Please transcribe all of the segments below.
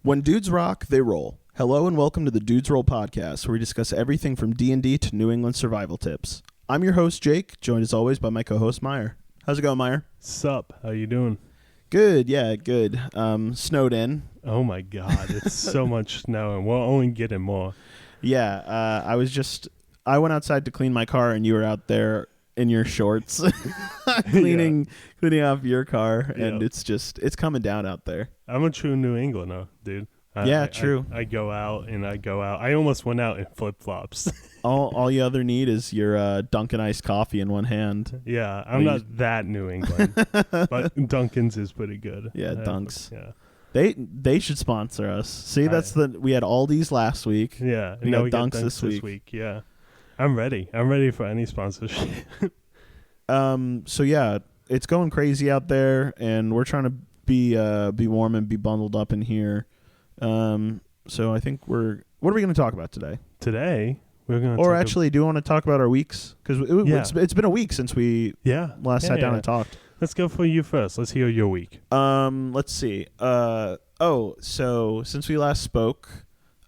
When dudes rock, they roll. Hello and welcome to the Dudes Roll podcast, where we discuss everything from D&D to New England survival tips. I'm your host, Jake, joined as always by my co-host, Myer. How's it going, Myer? Sup? How you doing? Good, yeah, good. Snowed in. Oh my god, it's so much snow and we're only getting more. Yeah, I went outside to clean my car and you were out there in your shorts cleaning off your car, and it's coming down out there. I'm a true New Englander, dude. True. I go out. I almost went out in flip-flops. all you other need is your Dunkin' iced coffee in one hand. Yeah, I'm not that New England, but Dunkin's is pretty good. Yeah, Dunks. Yeah. They should sponsor us. See, we had Aldi's last week. Yeah, we got Dunks this week. Yeah, I'm ready. I'm ready for any sponsorship. So yeah, it's going crazy out there, and we're trying to be warm and be bundled up in here. So I think what are we going to talk about today? Today we're going to. Or actually, do you want to talk about our weeks? Because it's been a week since we last sat down and talked. Let's go for you first. Let's hear your week. Let's see. So since we last spoke,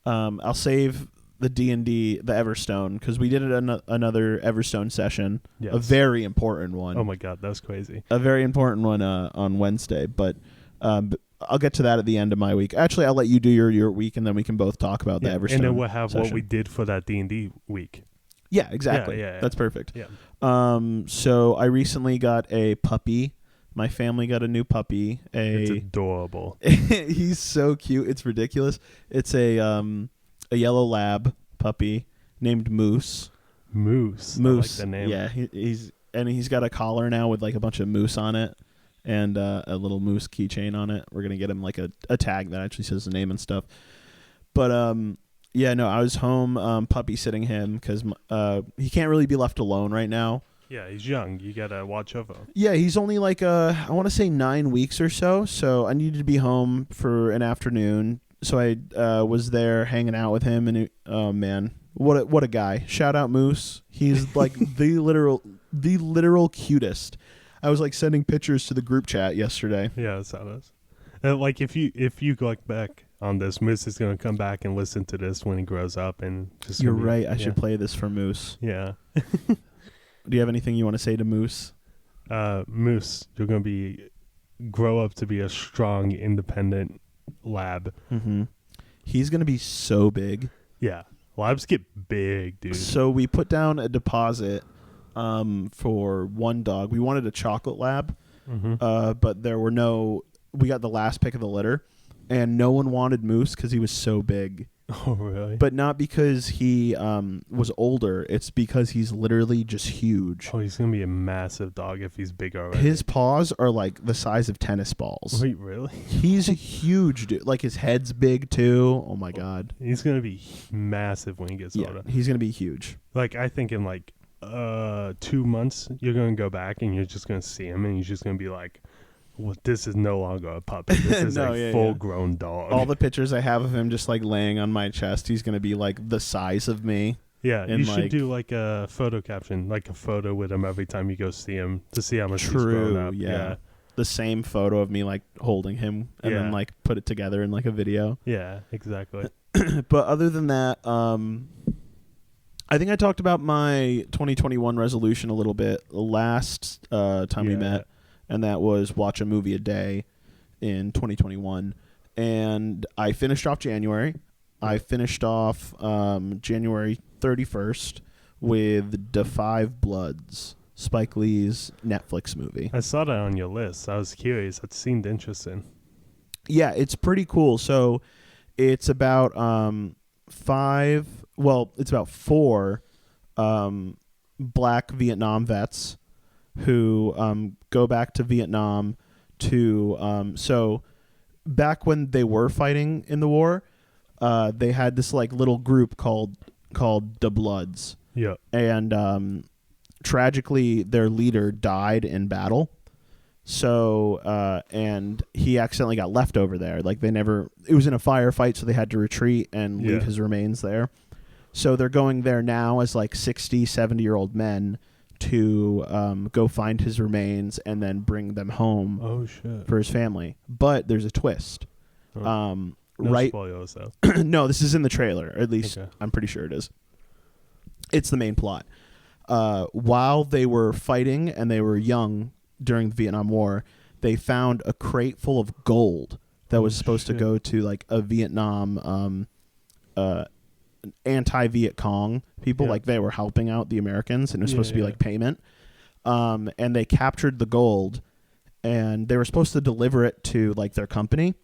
I'll save the DnD, the Everstone, because we did another Everstone session, a very important one. Oh my god, that was crazy. A very important one on Wednesday, but I'll get to that at the end of my week. Actually, I'll let you do your week, and then we can both talk about the Everstone. And then we'll have session. what we did for that D&D week. Yeah, exactly. Yeah. That's perfect. Yeah. So I recently got a puppy. My family got a new puppy. It's adorable. He's so cute. It's ridiculous. It's a yellow lab puppy named Moose. Moose. I like the name. Yeah, he's got a collar now with like a bunch of moose on it and a little moose keychain on it. We're gonna get him like a tag that actually says the name and stuff. But I was home puppy sitting him because he can't really be left alone right now. Yeah, he's young. You gotta watch over him. Yeah, he's only like I want to say 9 weeks or so. So I needed to be home for an afternoon. So I was there hanging out with him, and oh man, what a guy! Shout out Moose. He's like the literal cutest. I was like sending pictures to the group chat yesterday. Yeah, that's how it is. Like if you go back on this, Moose is gonna come back and listen to this when he grows up, and just you're right. I should play this for Moose. Yeah. Do you have anything you want to say to Moose? Moose, you're gonna grow up to be a strong, independent lab. Mm-hmm. He's gonna be so big. Yeah, labs get big, dude. So we put down a deposit for one dog. We wanted a chocolate lab, but there were no. We got the last pick of the litter, and no one wanted Moose because he was so big. Oh, really? But not because he was older. It's because he's literally just huge. Oh, he's going to be a massive dog if he's big already. His paws are like the size of tennis balls. Wait, really? He's huge, dude. Like his head's big too. Oh, my God. He's going to be massive when he gets older. He's going to be huge. Like, I think in like 2 months, you're going to go back and you're just going to see him and he's just going to be like, well, this is no longer a puppy. This is a full-grown dog. All the pictures I have of him just like laying on my chest, he's going to be like the size of me. Yeah, you should do like a photo caption, like a photo with him every time you go see him to see how much he's grown up. Yeah. The same photo of me like holding him and then like put it together in like a video. Yeah, exactly. But other than that, I think I talked about my 2021 resolution a little bit last time we met. And that was watch a movie a day in 2021. And I finished off January. I finished off January 31st with Da 5 Bloods, Spike Lee's Netflix movie. I saw that on your list. I was curious. That seemed interesting. Yeah, it's pretty cool. So it's about four black Vietnam vets who go back to Vietnam to so back when they were fighting in the war, they had this like little group called the Bloods. Yeah. And tragically their leader died in battle. So and he accidentally got left over there. Like it was in a firefight, so they had to retreat and leave his remains there. So they're going there now as like 60, 70-year-old men to go find his remains and then bring them home for his family. But there's a twist. right. Spoilers, though. No, this is in the trailer. Or at least I'm pretty sure it is. It's the main plot. While they were fighting and they were young during the Vietnam War, they found a crate full of gold that was supposed to go to like a Vietnam anti-Viet Cong people. Like they were helping out the Americans, and it was supposed to be like payment. And they captured the gold, and they were supposed to deliver it to like their company.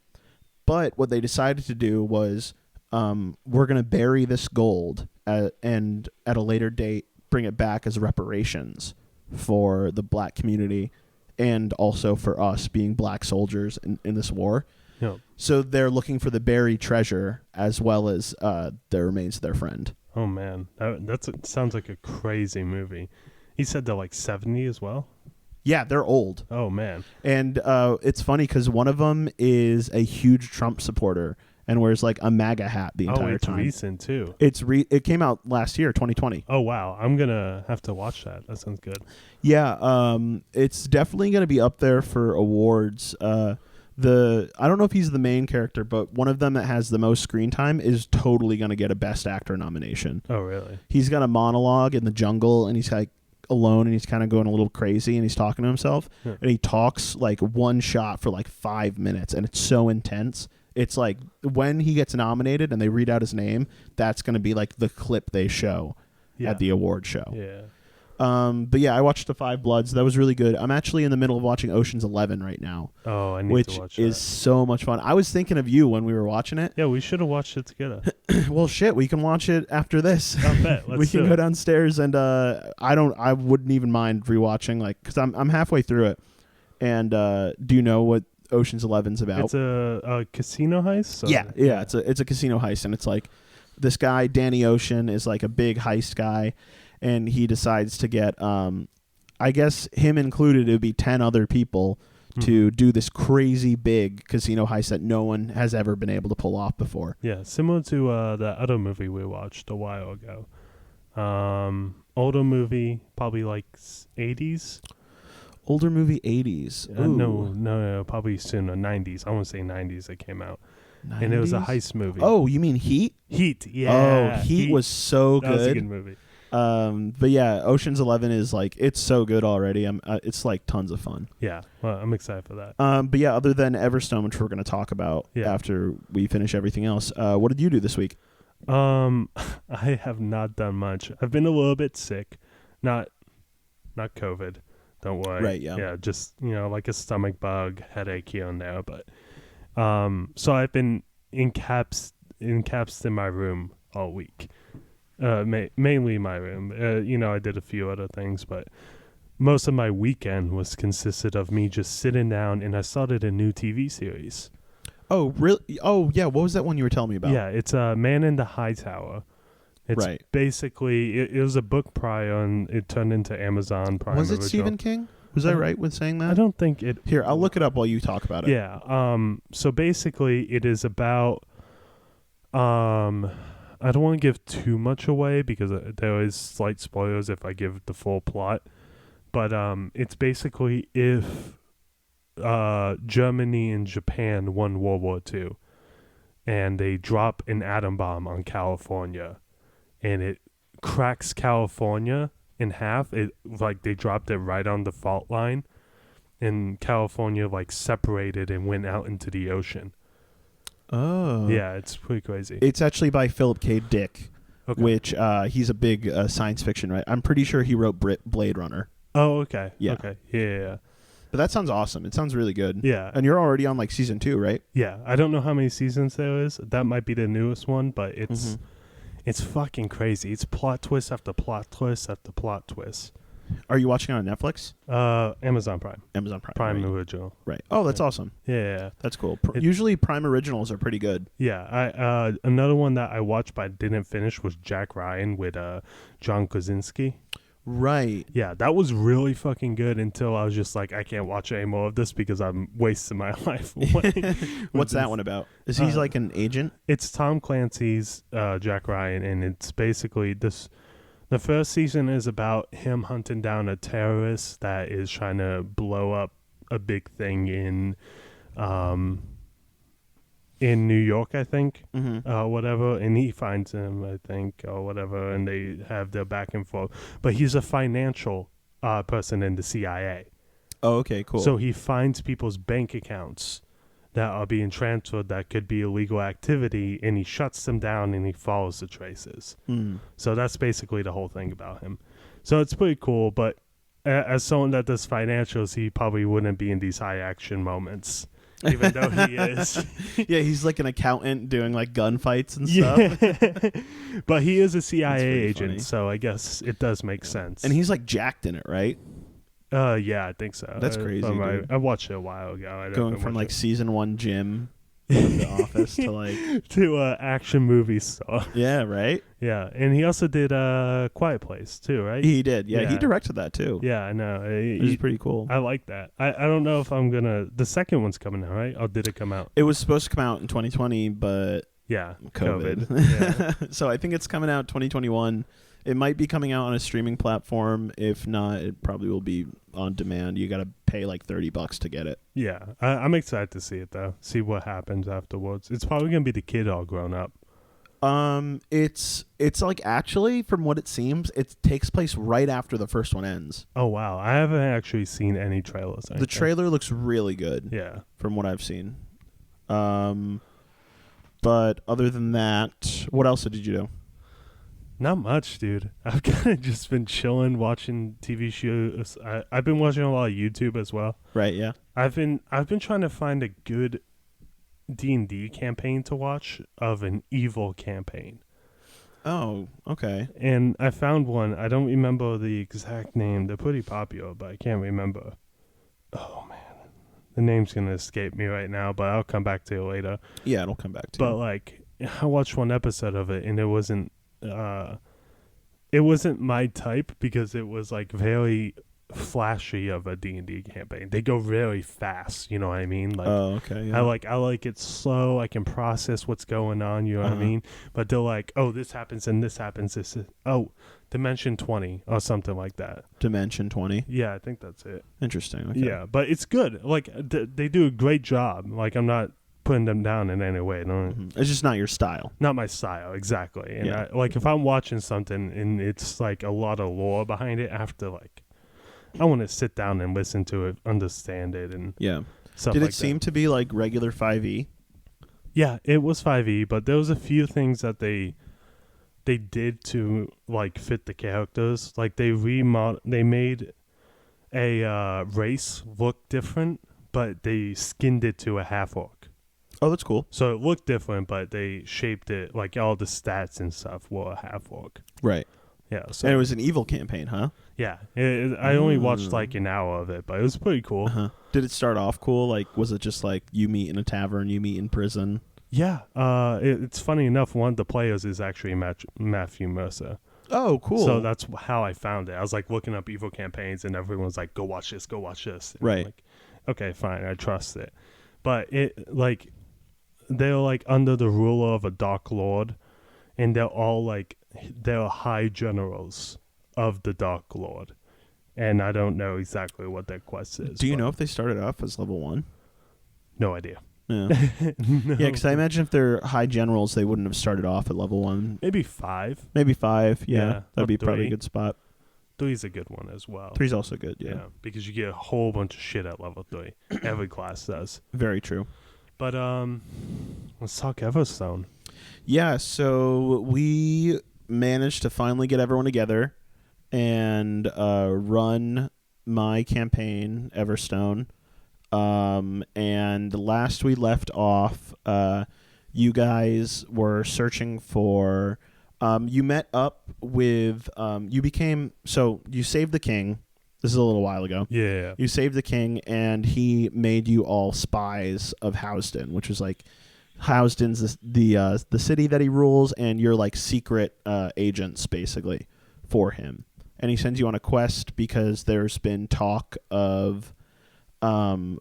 But what they decided to do was, we're going to bury this gold and at a later date bring it back as reparations for the black community and also for us being black soldiers in this war. Yep. So they're looking for the buried treasure as well as the remains of their friend. Oh, man. That sounds like a crazy movie. He said they're like 70 as well? Yeah, they're old. Oh, man. And it's funny because one of them is a huge Trump supporter and wears like a MAGA hat the entire time. Oh, it's recent too. It came out last year, 2020. Oh, wow. I'm going to have to watch that. That sounds good. Yeah, it's definitely going to be up there for awards. I don't know if he's the main character, but one of them that has the most screen time is totally going to get a Best Actor nomination. Oh, really? He's got a monologue in the jungle, and he's like alone, and he's kind of going a little crazy, and he's talking to himself, and he talks like one shot for like 5 minutes, and it's so intense. It's like when he gets nominated and they read out his name, that's going to be like the clip they show at the award show. Yeah. But yeah, I watched The Five Bloods. That was really good. I'm actually in the middle of watching Ocean's 11 right now. Oh, I need which to watch that. is so much fun. I was thinking of you when we were watching it. Yeah, we should have watched it together. Well, shit, we can watch it after this. I bet. Let's we can go downstairs and I wouldn't even mind rewatching because I'm halfway through it. And do you know what Ocean's 11's about? It's a casino heist. So yeah. It's a casino heist, and it's like this guy Danny Ocean is like a big heist guy. And he decides to get, I guess him included, it would be 10 other people to do this crazy big casino heist that no one has ever been able to pull off before. Yeah, similar to the other movie we watched a while ago. Older movie, probably like 80s. Older movie, 80s. No, probably sooner, 90s. I want to say 90s it came out. 90s? And it was a heist movie. Oh, you mean Heat? Heat, yeah. Oh, Heat was so good. That was a good movie. But yeah, Ocean's 11 is like, it's so good already. It's like tons of fun. Yeah, well, I'm excited for that. But yeah, other than Everstone, which we're going to talk about after we finish everything else, what did you do this week? I have not done much. I've been a little bit sick, not COVID. Don't worry. Right. Yeah. Yeah. Just like a stomach bug, headache here and there. But so I've been encapsed in my room all week. Mainly my room. I did a few other things, but most of my weekend consisted of me just sitting down, and I started a new TV series. Oh, really? Oh, yeah. What was that one you were telling me about? Yeah, it's Man in the High Tower. It's basically, it was a book prior, and it turned into Amazon Prime. Was it Stephen King? Was I right with saying that? I don't think it... Here, I'll look it up while you talk about it. Yeah. So basically, it is about... I don't want to give too much away because there is slight spoilers if I give the full plot. But it's basically if Germany and Japan won World War II and they drop an atom bomb on California and it cracks California in half. They dropped it right on the fault line, and California separated and went out into the ocean. Oh. Yeah, it's pretty crazy. It's actually by Philip K. Dick, which he's a big science fiction writer. I'm pretty sure he wrote Blade Runner. Oh, okay. Yeah. Okay. Yeah. But that sounds awesome. It sounds really good. Yeah. And you're already on season 2, right? Yeah. I don't know how many seasons there is. That might be the newest one, but it's fucking crazy. It's plot twist after plot twist after plot twist. Are you watching it on Netflix? Amazon Prime. Amazon Prime. Prime right. Original. Right. Oh, that's awesome. Yeah. That's cool. Usually Prime Originals are pretty good. Yeah. Another one that I watched but didn't finish was Jack Ryan with John Krasinski. Right. Yeah, that was really fucking good until I was just like, I can't watch any more of this because I'm wasting my life away. What's that one about? Is he like an agent? It's Tom Clancy's Jack Ryan, and it's basically this. The first season is about him hunting down a terrorist that is trying to blow up a big thing in in New York, I think, Mm-hmm. whatever, and he finds him, I think, or whatever, and they have their back and forth. But he's a financial person in the CIA. Oh, okay, cool. So he finds people's bank accounts that are being transferred that could be illegal activity, and he shuts them down and he follows the traces. Mm. So that's basically the whole thing about him. So it's pretty cool, but as someone that does financials, he probably wouldn't be in these high action moments, even though he is. Yeah, he's like an accountant doing like gunfights and stuff. Yeah. But he is a CIA pretty agent, funny. so I guess it does make sense. And he's like jacked in it, right? Yeah, I think so. That's crazy, dude. I watched it a while ago. Going from like season 1 Jim of The Office to like to action movie star. yeah, right. Yeah, and he also did Quiet Place too, right? He did. Yeah, he Yeah. directed that too. Yeah, I know. It was pretty cool. I like that. I don't know if I'm gonna. The second one's coming out, right? Or did it come out? It was supposed to come out in 2020, but Yeah, COVID. Yeah. So I think it's coming out 2021. It might be coming out on a streaming platform. If not, it probably will be on demand. You got to pay like $30 to get it. Yeah, I'm excited to see it though. See what happens afterwards. It's probably gonna be the kid all grown up. It's like actually from what it seems, it takes place right after the first one ends. Oh wow, I haven't actually seen any trailers. The trailer looks really good. Yeah. From what I've seen. But other than that, what else did you do? Not much, dude. I've kind of just been chilling, watching TV shows. I've been watching a lot of YouTube as well. Right, yeah. I've been trying to find a good D&D campaign to watch of an evil campaign. Oh, okay. And I found one. I don't remember the exact name. They're pretty popular, but I can't remember. Oh, man. The name's going to escape me right now, but I'll come back to it later. Yeah, it'll come back to But, you. like, I watched one episode of it, and it wasn't my type because it was, like, very flashy of a D&D campaign. They go really fast, you know what I mean? Like, Oh, okay. Yeah. I like it slow. I can process what's going on, you know what I mean? But they're like, oh, this happens and this happens. This is, Dimension 20 or something like that. Dimension 20. Yeah, I think that's it. Interesting. Okay. Yeah, but it's good. Like, they do a great job. Like, I'm not putting them down in any way. No, It's just not your style. not my style, exactly. And Yeah. like, if I'm watching something and it's like a lot of lore behind it, after like, I want to sit down and listen to it, understand it, and Yeah. stuff Did like it seem to be like regular 5e? Yeah, it was 5e, but there was a few things that they did to like fit the characters. Like they made a race look different, but they skinned it to a half orc. Oh, that's cool. So it looked different, but they shaped it like all the stats and stuff were a half orc. Right. Yeah, so And it was an evil campaign, huh? yeah, I only watched like an hour of it, but it was pretty cool. Uh-huh. Did it start off cool? Like, was it just like you meet in a tavern, you meet in prison? Yeah, it's funny enough. One of the players is actually Matthew Mercer. Oh, cool. So that's how I found it. I was like looking up evil campaigns, and everyone's like, "Go watch this, go watch this." And I'm Right. like, okay, fine, I trust it. But it like they're like under the ruler of a dark lord, and they're high generals of the dark lord, and I don't know exactly what their quest is. Do you but know if they started off as level 1? No idea. Yeah. No. Yeah, because I imagine if they're high generals, they wouldn't have started off at level 1. Maybe 5. Maybe 5. Yeah, Yeah, that'd or be probably a 3. good spot. 3's a good one as well. 3's also good. Yeah. Because you get a whole bunch of shit at level 3. Every class does. Very true. But let's talk Everstone. Yeah, so we managed to finally get everyone together and run my campaign, Everstone. And last we left off, you guys were searching for... you met up with... you saved the king. This is a little while ago. Yeah. You saved the king, and he made you all spies of Housden, which is like... Housden's the city that he rules, and you're like secret agents basically for him. And he sends you on a quest because there's been talk of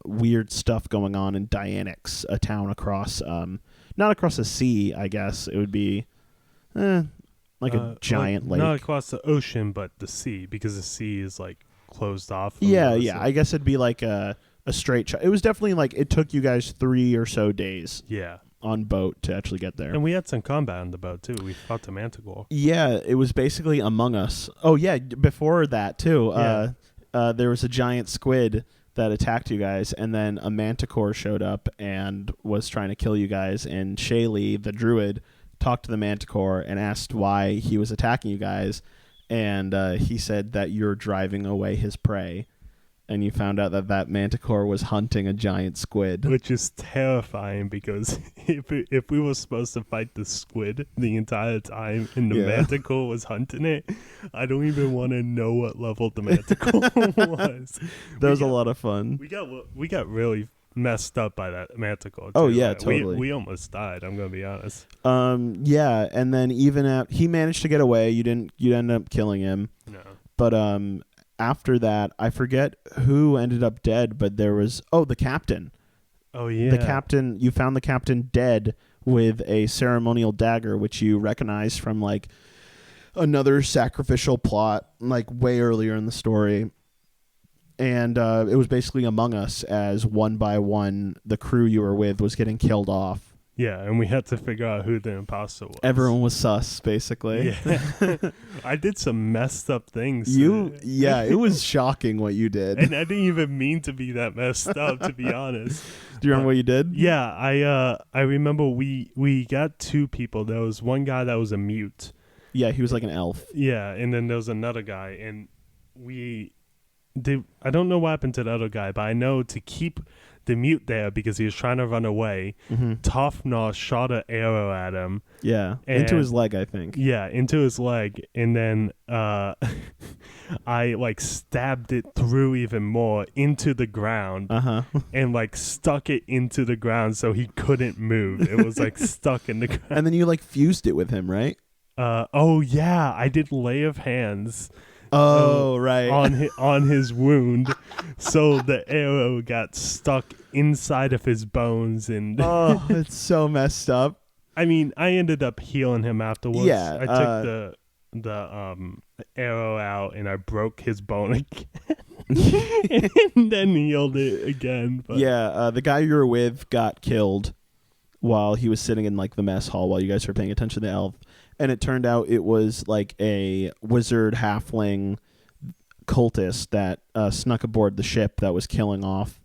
weird stuff going on in Dianix, a town across not across the sea, I guess it would be like a giant lake. Not across the ocean, but the sea, because the sea is like closed off. Yeah. I guess it'd be like a straight shot. It was definitely like it took you guys 3 or so days. Yeah. on boat to actually get there. And we had some combat on the boat too. We fought the manticore. Yeah, it was basically Among Us. Oh yeah, before that too. Yeah. There was a giant squid that attacked you guys, and then a manticore showed up and was trying to kill you guys. And Shaylee, the druid, talked to the manticore and asked why he was attacking you guys, and he said that you're driving away his prey. And you found out that manticore was hunting a giant squid. Which is terrifying because if we were supposed to fight the squid the entire time and the manticore was hunting it, I don't even want to know what level the manticore was. That was a lot of fun. We got really messed up by that manticore too. Oh yeah, totally. We almost died, I'm gonna be honest. Yeah, and then even he managed to get away. You ended up killing him. No. But after that, I forget who ended up dead, but there was the captain. Oh yeah. The captain, you found the captain dead with a ceremonial dagger, which you recognized from like another sacrificial plot, like way earlier in the story. And it was basically Among Us, as one by one the crew you were with was getting killed off. Yeah, and we had to figure out who the imposter was. Everyone was sus, basically. Yeah. I did some messed up things. It was shocking what you did. And I didn't even mean to be that messed up, to be honest. Do you remember what you did? Yeah, I remember we got two people. There was one guy that was a mute. Yeah, he was like an elf. Yeah, and then there was another guy, and I don't know what happened to the other guy, but I know to keep the mute there because he was trying to run away. Mm-hmm. Tofnar shot an arrow at him. Yeah, into his leg, I think. Yeah, into his leg, and then I like stabbed it through even more into the ground, and like stuck it into the ground so he couldn't move. It was like stuck in the ground. And then you like fused it with him, right? Oh yeah, I did lay of hands. Oh, right. On his wound, so the arrow got stuck inside of his bones, and it's so messed up. I mean, I ended up healing him afterwards. Yeah, I took the arrow out and I broke his bone again, and then healed it again. But. Yeah, the guy you were with got killed while he was sitting in like the mess hall while you guys were paying attention to the elf. And it turned out it was like a wizard halfling cultist that snuck aboard the ship that was killing off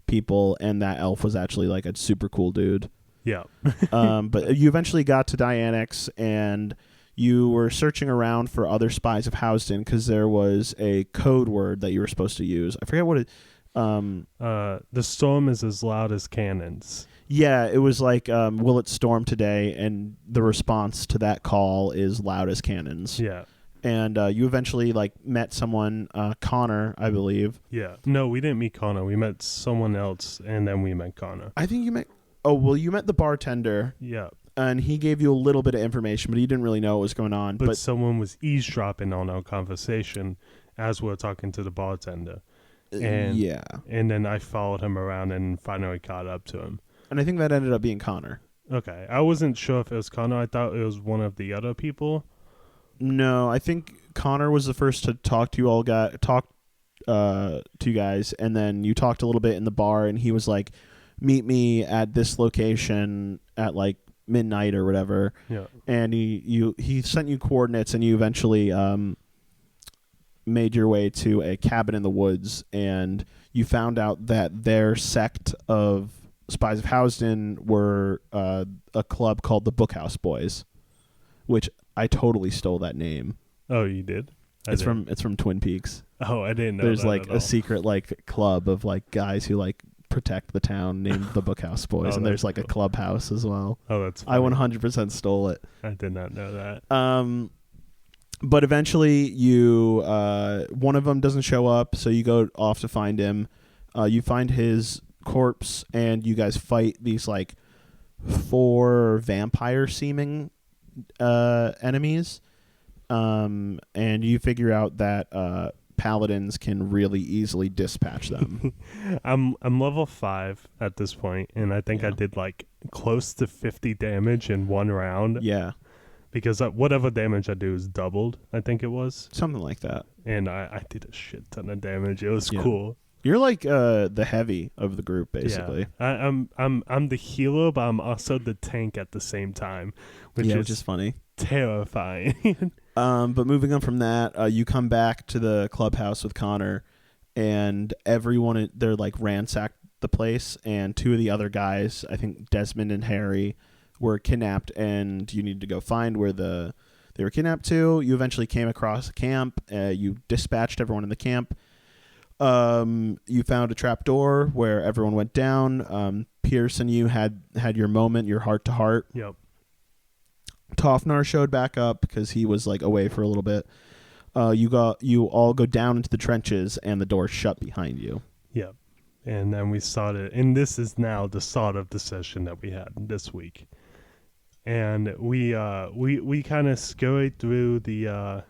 people, and that elf was actually like a super cool dude. Yeah. But you eventually got to Dianix, and you were searching around for other spies of Housden because there was a code word that you were supposed to use. I forget what it... the storm is as loud as cannons. Yeah, it was like, will it storm today? And the response to that call is loud as cannons. Yeah. And you eventually like met someone, Connor, I believe. Yeah. No, we didn't meet Connor. We met someone else, and then we met Connor. I think you met... Oh, well, you met the bartender. Yeah. And he gave you a little bit of information, but he didn't really know what was going on. But someone was eavesdropping on our conversation as we were talking to the bartender. And, yeah. And then I followed him around and finally caught up to him. And I think that ended up being Connor. Okay. I wasn't sure if it was Connor. I thought it was one of the other people. No, I think Connor was the first to talk to you all, to you guys, and then you talked a little bit in the bar, and he was like, meet me at this location at like midnight or whatever. Yeah. And he sent you coordinates, and you eventually made your way to a cabin in the woods, and you found out that their sect of Spies of Housden were a club called the Bookhouse Boys, which I totally stole that name. Oh, you did? It's from Twin Peaks. Oh, I didn't know. There's that like a secret like club of like guys who like protect the town named the Bookhouse Boys, and there's like a clubhouse as well. Oh, that's funny. I 100% stole it. I did not know that. But eventually you one of them doesn't show up, so you go off to find him. You find his corpse, and you guys fight these like 4 vampire seeming enemies, and you figure out that paladins can really easily dispatch them. I'm level 5 at this point, and I think I did like close to 50 damage in one round. Yeah, because whatever damage I do is doubled, I think it was something like that. And I did a shit ton of damage. It was cool. You're like the heavy of the group, basically. Yeah. I'm the healer, but I'm also the tank at the same time, which is funny. Terrifying. But moving on from that, you come back to the clubhouse with Connor, and everyone they're like ransacked the place, and two of the other guys, I think Desmond and Harry, were kidnapped, and you need to go find where they were kidnapped to. You eventually came across a camp. You dispatched everyone in the camp. You found a trap door where everyone went down. Pierce and you had your moment, your heart to heart. Yep. Tofnar showed back up because he was like away for a little bit. You all go down into the trenches, and the door shut behind you. Yep. And then we started, and this is now the start of the session that we had this week. And we kind of scurried through the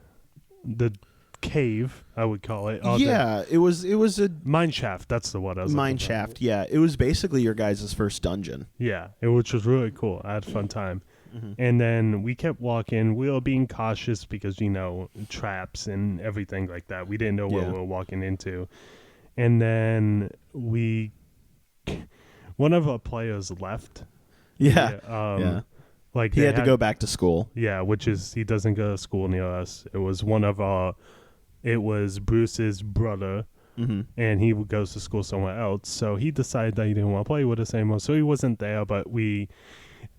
cave, I would call it. It was a mine shaft. That's the one I was mine shaft. Yeah, it was basically your guys' first dungeon. Yeah, which was really cool. I had a fun time. Mm-hmm. And then we kept walking. We were being cautious because traps and everything like that. We didn't know what we were walking into. And then one of our players left. Yeah. Like he had to go back to school. Yeah, which is he doesn't go to school near us. It was Bruce's brother, and he goes to school somewhere else. So he decided that he didn't want to play with us anymore. So he wasn't there, but we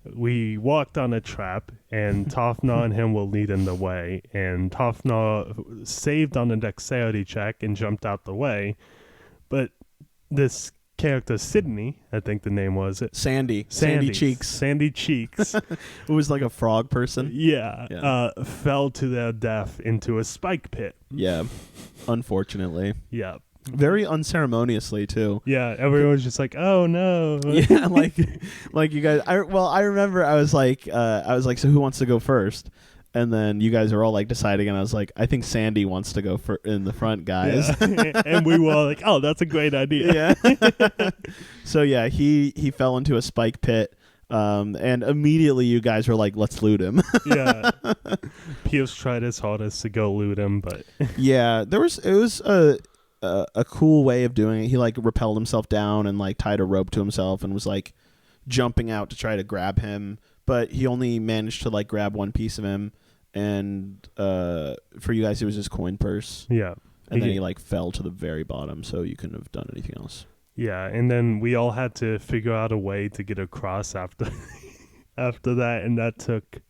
walked on a trap, and Tofnar and him were leading the way. And Tofnar saved on a dexterity check and jumped out the way. But this character, Sydney, I think the name was it. Sandy Cheeks. Who was like a frog person. Yeah. Fell to their death into a spike pit. Yeah. Unfortunately. Yeah. Very unceremoniously too. Yeah, everyone was just like, "Oh no!" Yeah, like you guys. I remember I was like, so who wants to go first? And then you guys are all like deciding, and I was like, I think Sandy wants to go in the front, guys. Yeah. And we were all like, "Oh, that's a great idea." Yeah. So yeah, he fell into a spike pit, and immediately you guys were like, "Let's loot him." Yeah. Pierce tried his hardest to go loot him, but yeah, it was a cool way of doing it. He like rappelled himself down and like tied a rope to himself and was like jumping out to try to grab him, but he only managed to like grab one piece of him, and for you guys it was his coin purse. Yeah. And then he like fell to the very bottom, so you couldn't have done anything else. Yeah, and then we all had to figure out a way to get across after that, and that took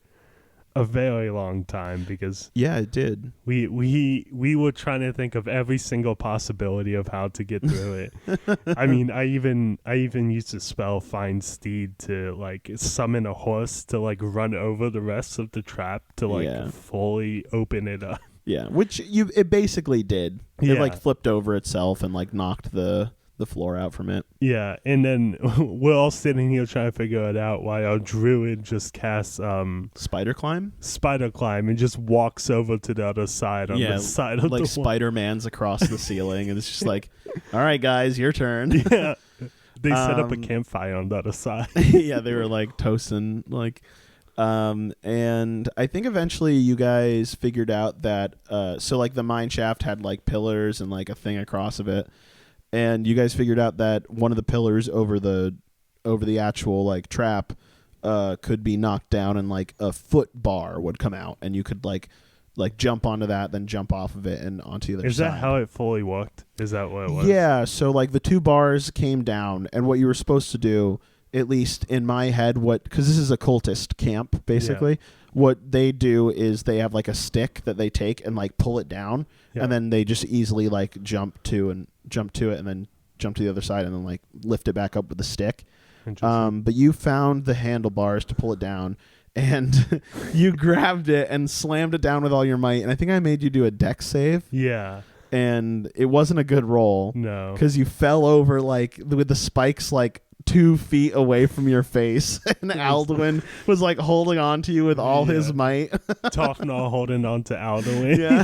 a very long time because it did. We were trying to think of every single possibility of how to get through it. I mean, I even used to spell Find Steed to like summon a horse to like run over the rest of the trap to like fully open it up. Yeah, which it basically did. Yeah. It like flipped over itself and like knocked the floor out from it. Yeah, and then we're all sitting here trying to figure it out while our druid just casts spider climb and just walks over to the other side on the side of like the Spider-Man's across the ceiling, and it's just like, all right guys, your turn. Yeah, they set up a campfire on the other side. Yeah, they were like toasting like and I think eventually you guys figured out that so like the mine shaft had like pillars and like a thing across of it. And you guys figured out that one of the pillars over the actual like trap could be knocked down, and like a foot bar would come out, and you could like jump onto that, then jump off of it and onto the other side. Is that how it fully worked? Is that what it was? Yeah. So like the two bars came down, and what you were supposed to do, at least in my head, because this is a cultist camp basically. Yeah. What they do is they have like a stick that they take and like pull it down, and then they just easily like jump to it, and then jump to the other side, and then like lift it back up with the stick. But you found the handlebars to pull it down, and you grabbed it and slammed it down with all your might. And I think I made you do a dex save. Yeah. And it wasn't a good roll. No. Because you fell over like with the spikes like 2 feet away from your face, and Alduin was like holding on to you with all his might. Tofnar holding on to Alduin. Yeah.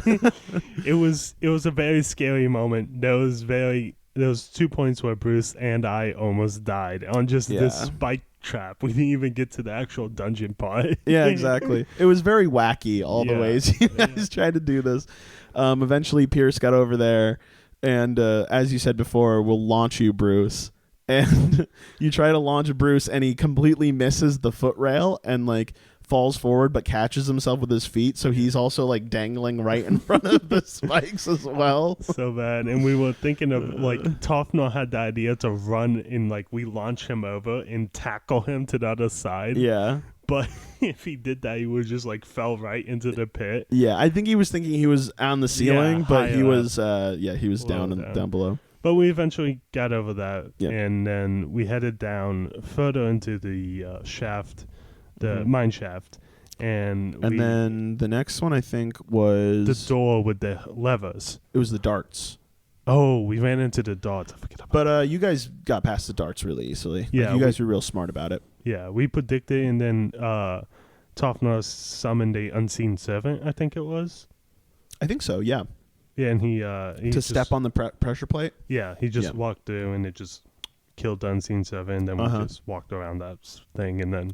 It was a very scary moment. There was 2 points where Bruce and I almost died on just this spike trap. We didn't even get to the actual dungeon part. Yeah, exactly. It was very wacky all the ways you guys tried to do this. Eventually Pierce got over there, And as you said before, we'll launch you, Bruce. And you try to launch Bruce, and he completely misses the foot rail and like falls forward, but catches himself with his feet. So he's also like dangling right in front of the spikes as well. So bad. And we were thinking of like Tofnor had the idea to run and like we launch him over and tackle him to the other side. Yeah. But if he did that, he would just like fell right into the pit. Yeah, I think he was thinking he was on the ceiling, but he was he was down below. But we eventually got over that, Yep. and then we headed down further into the shaft, the mine shaft, and then the next one I think was the door with the levers. It was the darts. Oh, we ran into the darts. I forget about But you guys got past the darts really easily. Yeah, you guys were real smart about it. Yeah, we predicted, and then Tofnar summoned a unseen servant, I think it was. I think so, yeah. Yeah, and he to step on the pressure plate? Yeah, he just walked through, and it just killed the unseen servant, and then we just walked around that thing, and then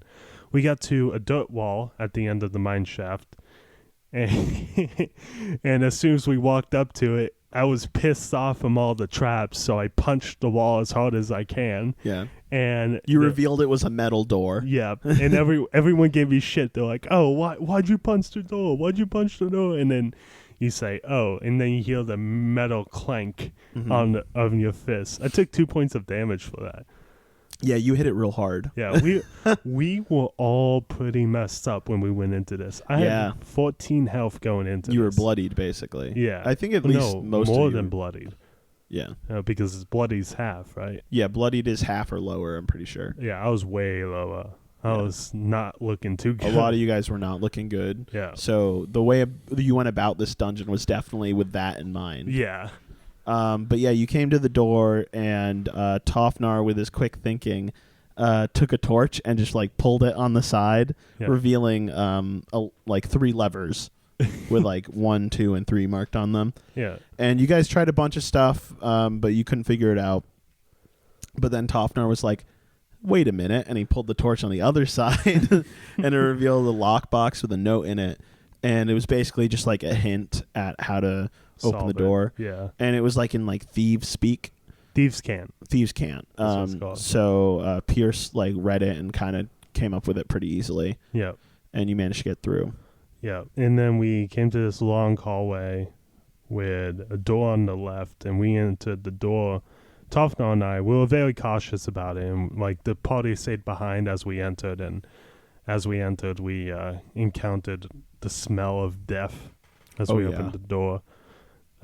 we got to a dirt wall at the end of the mine shaft, and, and as soon as we walked up to it, I was pissed off from all the traps, so I punched the wall as hard as I can. Yeah. And you revealed it was a metal door. Yeah. And everyone gave me shit. They're like, "Oh, why'd you punch the door? Why'd you punch the door?" And then you say, "Oh," and then you hear the metal clank on your fist. I took 2 points of damage for that. Yeah, you hit it real hard. Yeah, we were all pretty messed up when we went into this. I had 14 health going into this. You were bloodied, basically. Yeah. I think at least most more of you than bloodied. Yeah. Because bloodied's half, right? Yeah, bloodied is half or lower, I'm pretty sure. Yeah, I was way lower. I was not looking too good. A lot of you guys were not looking good. Yeah. So the way you went about this dungeon was definitely with that in mind. Yeah. But yeah, you came to the door, and Tofnar, with his quick thinking, took a torch and just like pulled it on the side, revealing like 3 levers with like 1, 2, and 3 marked on them. Yeah. And you guys tried a bunch of stuff, but you couldn't figure it out. But then Tofnar was like, "Wait a minute," and he pulled the torch on the other side, and it revealed a lockbox with a note in it, and it was basically just like a hint at how to open the door. Yeah. And it was like in like thieves speak. Thieves can't. So Pierce like read it and kind of came up with it pretty easily. Yeah. And you managed to get through. Yeah. And then we came to this long hallway with a door on the left, and we entered the door. Tofnar and I, we were very cautious about it, and like the party stayed behind as we entered, and as we entered, we encountered the smell of death as we opened the door.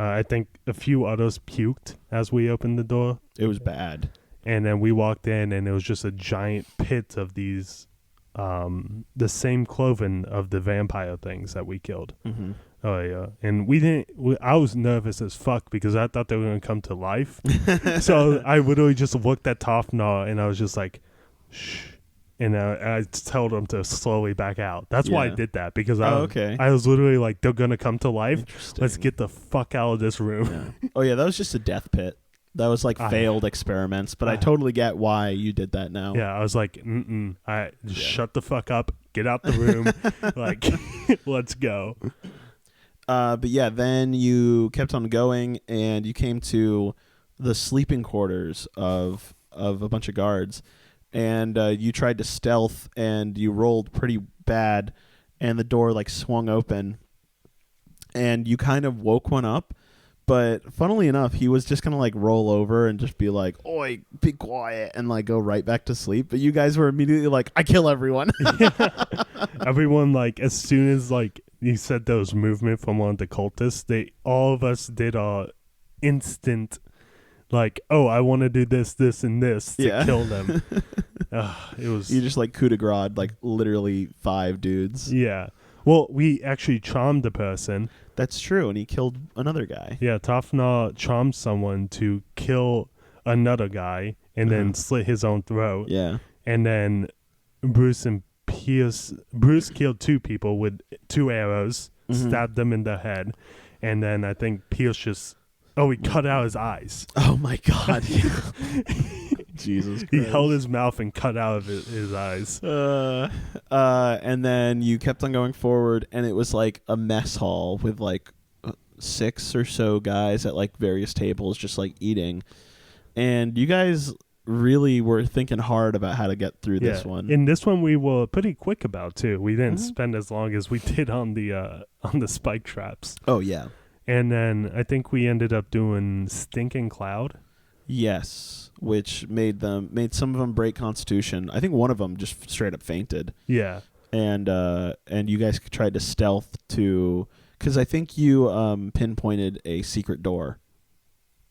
I think a few others puked as we opened the door. It was bad. And then we walked in, and it was just a giant pit of these, the same cloven of the vampire things that we killed. Mm-hmm. Oh, yeah. And I was nervous as fuck because I thought they were going to come to life. So I literally just looked at Tofnar, and I was just like, shh. And I told them to slowly back out. That's why I did that, because I was literally like, they're going to come to life. Let's get the fuck out of this room. Yeah. Oh, yeah, that was just a death pit. That was like failed experiments, but I totally get why you did that now. Yeah, I was like, shut the fuck up. Get out the room. Like, let's go. But yeah, then you kept on going, and you came to the sleeping quarters of a bunch of guards. And you tried to stealth, and you rolled pretty bad, and the door like swung open, and you kind of woke one up. But funnily enough, he was just gonna like roll over and just be like, "Oi, be quiet," and like go right back to sleep. But you guys were immediately like, "I kill everyone." Everyone, like, as soon as like you said there was movement from one of the cultists, all of us did our instant. Like, oh, I want to do this, this, and this to kill them. It was. You just like coup de grace, like literally 5 dudes. Yeah. Well, we actually charmed the person. That's true, and he killed another guy. Yeah, Tofnar charmed someone to kill another guy and then slit his own throat. Yeah. And then Bruce killed 2 people with 2 arrows, stabbed them in the head, and then I think Pierce just. Oh, he cut out his eyes. Oh, my God. Jesus Christ. He held his mouth and cut out of his eyes. And then you kept on going forward, and it was like a mess hall with like 6 or so guys at like various tables just like eating, and you guys really were thinking hard about how to get through this one. In this one we were pretty quick about too. We didn't spend as long as we did on the spike traps. Oh yeah. And then I think we ended up doing Stinking Cloud. Yes, which made some of them break Constitution. I think one of them just straight up fainted. Yeah. And you guys tried to stealth to, because I think you pinpointed a secret door.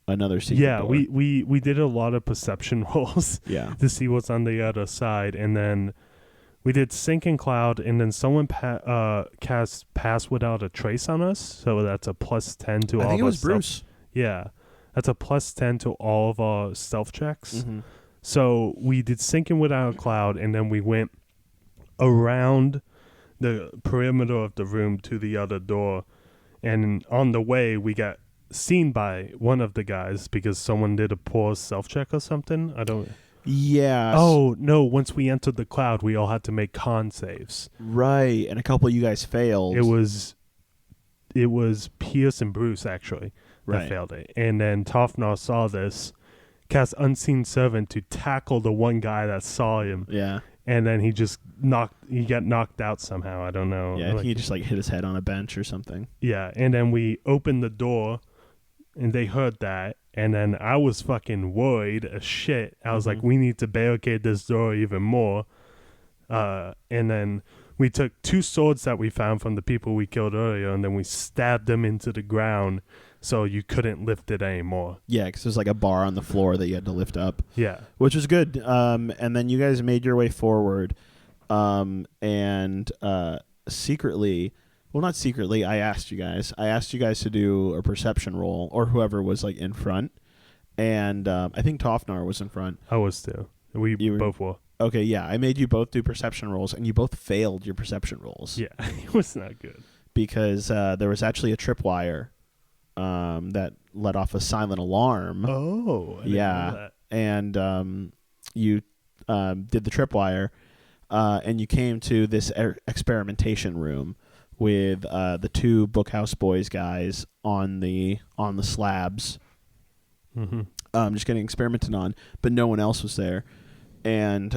Another secret door. Yeah, we did a lot of perception rolls to see what's on the other side, and then we did Sinking Cloud, and then someone cast Pass Without a Trace on us, so that's a +10 to all of our I think it was Bruce. Yeah, that's a +10 to all of our stealth checks. Mm-hmm. So we did Sinking Without a Cloud, and then we went around the perimeter of the room to the other door, and on the way we got seen by one of the guys because someone did a poor self check or something. I don't. Yeah. Oh no! Once we entered the cloud, we all had to make con saves. Right, and a couple of you guys failed. It was Pierce and Bruce actually that failed it, and then Tofnar saw this, cast Unseen Servant to tackle the one guy that saw him. Yeah. And then he got knocked out somehow. I don't know. Yeah, he just like hit his head on a bench or something. Yeah, and then we opened the door, and they heard that, and then I was fucking worried as shit. I was like, we need to barricade this door even more. And then we took 2 swords that we found from the people we killed earlier, and then we stabbed them into the ground so you couldn't lift it anymore. Yeah, because there's like a bar on the floor that you had to lift up. Yeah. Which was good. And then you guys made your way forward. And secretly, well, not secretly, I asked you guys to do a perception roll, or whoever was like in front. And I think Tofnar was in front. I was too. We both were. Okay, yeah. I made you both do perception rolls, and you both failed your perception rolls. Yeah, it was not good. Because there was actually a tripwire that let off a silent alarm. Oh, I didn't know that. And you did the tripwire, and you came to this experimentation room with the 2 Bookhouse Boys guys on the slabs, just getting experimented on, but no one else was there. And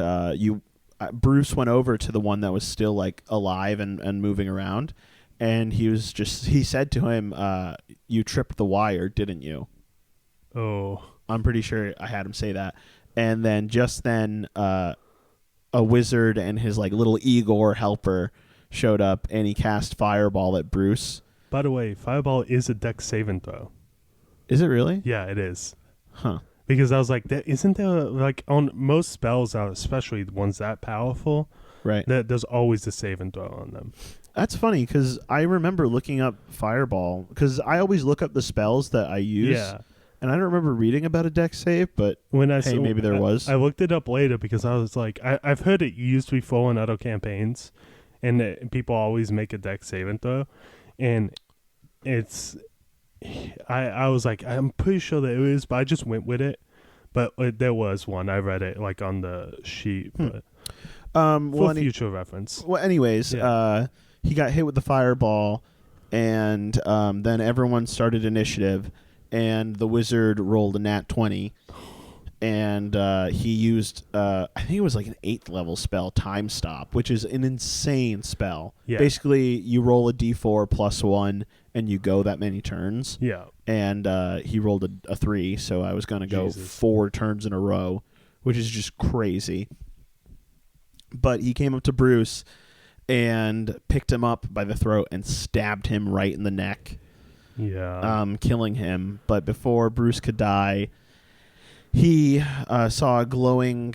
Bruce went over to the one that was still like alive and moving around, and he said to him, "You tripped the wire, didn't you?" Oh, I'm pretty sure I had him say that. And then just then, a wizard and his like little Igor helper showed up, and he cast Fireball at Bruce. By the way, Fireball is a dex saving throw. Is it really? Yeah, it is. Huh. Because I was like, isn't there, like, on most spells, especially the ones that powerful, right? There's always a save and throw on them. That's funny, because I remember looking up Fireball, because I always look up the spells that I use. Yeah. And I don't remember reading about a dex save, but maybe there was. I looked it up later because I was like, I've heard it used before in other campaigns, and people always make a dex save and throw. And it's... I was like, I'm pretty sure that it is, but I just went with it. But there was one. I read it like on the sheet, but for future reference. Well, anyways, he got hit with the fireball, and then everyone started initiative, and the wizard rolled a nat 20, and he used, I think it was like an 8th level spell, Time Stop, which is an insane spell. Yeah. Basically, you roll a d4 +1, and you go that many turns. Yeah. And he rolled a 3, so I was going to go 4 turns in a row, which is just crazy. But he came up to Bruce and picked him up by the throat and stabbed him right in the neck. Yeah. Killing him. But before Bruce could die, he saw a glowing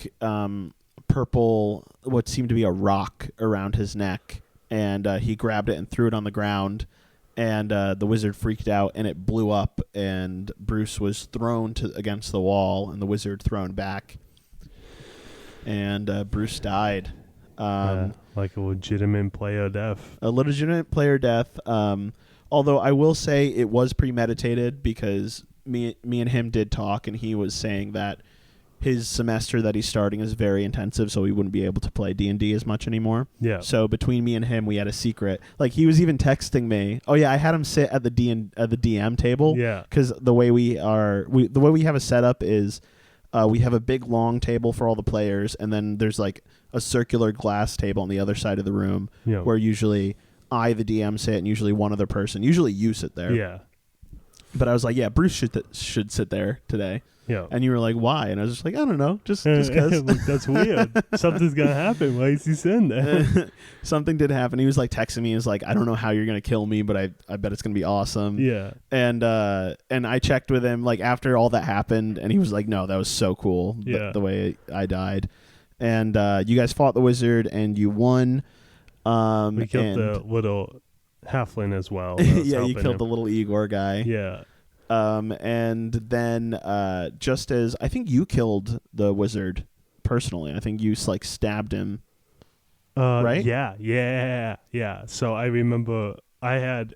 purple, what seemed to be a rock around his neck, and he grabbed it and threw it on the ground. And the wizard freaked out, and it blew up, and Bruce was thrown against the wall, and the wizard thrown back. And Bruce died. Like a legitimate player death. A legitimate player death. Although I will say it was premeditated, because me and him did talk, and he was saying that his semester that he's starting is very intensive, so he wouldn't be able to play D&D as much anymore. Yeah. So between me and him, we had a secret. Like, he was even texting me. Oh yeah, I had him sit at the DM table. Yeah. Because the way we have a setup is, we have a big long table for all the players, and then there's like a circular glass table on the other side of the room where usually I, the DM, sit, and usually one other person. Usually you sit there. Yeah. But I was like, yeah, Bruce should sit there today. Yeah. And you were like, why? And I was just like, I don't know, just because. Like, that's weird. Something's gonna happen. Why is he sitting there? Something did happen. He was like texting me. He was like, I don't know how you're gonna kill me, but I bet it's gonna be awesome. Yeah. And I checked with him like after all that happened, and he was like, no, that was so cool. Yeah. The way I died. And you guys fought the wizard, and you won. We killed the little halfling as well. Yeah, you killed the little Igor guy. Yeah. And then just as I think you killed the wizard personally, I think you like stabbed him. Right? Yeah. So I remember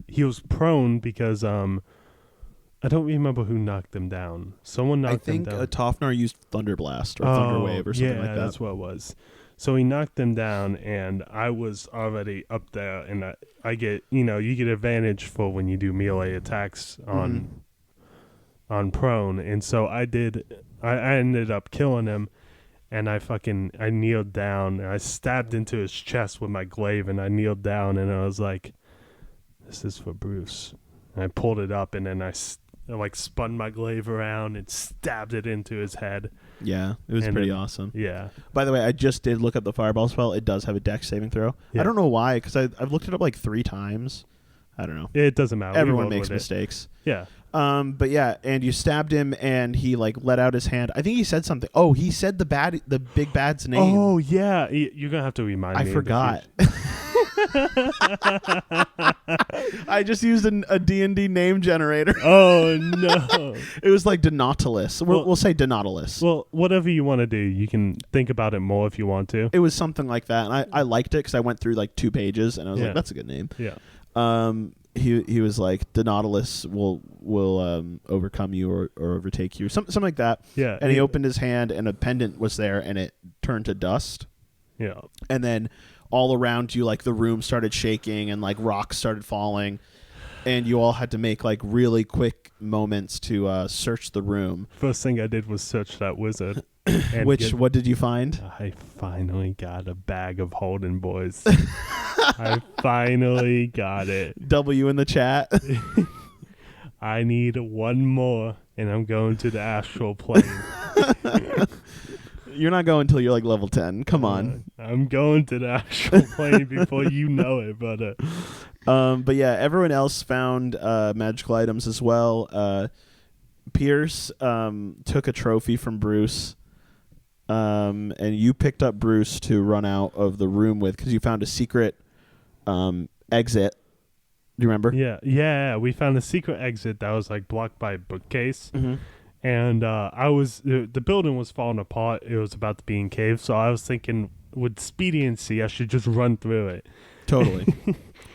he was prone because I don't remember who knocked him down. Someone knocked him down. I think Tofnar used Thunderblast or Thunderwave or something like that. Yeah, that's what it was. So he knocked him down, and I was already up there, and I get, you get advantage for when you do melee attacks on prone, and so I ended up killing him, and I kneeled down, and I stabbed into his chest with my glaive, and I kneeled down, and I was like, this is for Bruce. And I pulled it up, and then I spun my glaive around and stabbed it into his head. Yeah, it was pretty awesome. Yeah. By the way, I just did look up the fireball spell. It does have a dex saving throw. Yeah. I don't know why, because I've looked it up like 3 times. I don't know. It doesn't matter. Everyone makes mistakes. Yeah. But yeah, and you stabbed him, and he like let out his hand. I think he said something. Oh, he said the big bad's name. Oh yeah, you're gonna have to remind me. I forgot. I just used a D&D name generator. Oh no! It was like Donautilus. We'll say Donautilus. Well, whatever you want to do, you can think about it more if you want to. It was something like that, and I liked it because I went through like 2 pages, and I was like, that's a good name. Yeah. He was like, the Nautilus will overcome you or overtake you, something like that. Yeah. And he opened his hand, and a pendant was there, and it turned to dust. Yeah. And then all around you, like the room started shaking, and like rocks started falling, and you all had to make like really quick moments to search the room. First thing I did was search that wizard. What did you find? I finally got a bag of holding, boys. I finally got it. W in the chat. I need 1 more, and I'm going to the astral plane. You're not going until you're like level 10. Come on. I'm going to the astral plane before you know it, brother. But yeah, everyone else found magical items as well. Pierce took a trophy from Bruce. And you picked up Bruce to run out of the room with because you found a secret exit. Do you remember? Yeah. We found a secret exit that was like blocked by a bookcase. Mm-hmm. And the building was falling apart. It was about to be encaved. So I was thinking with expediency, I should just run through it. Totally.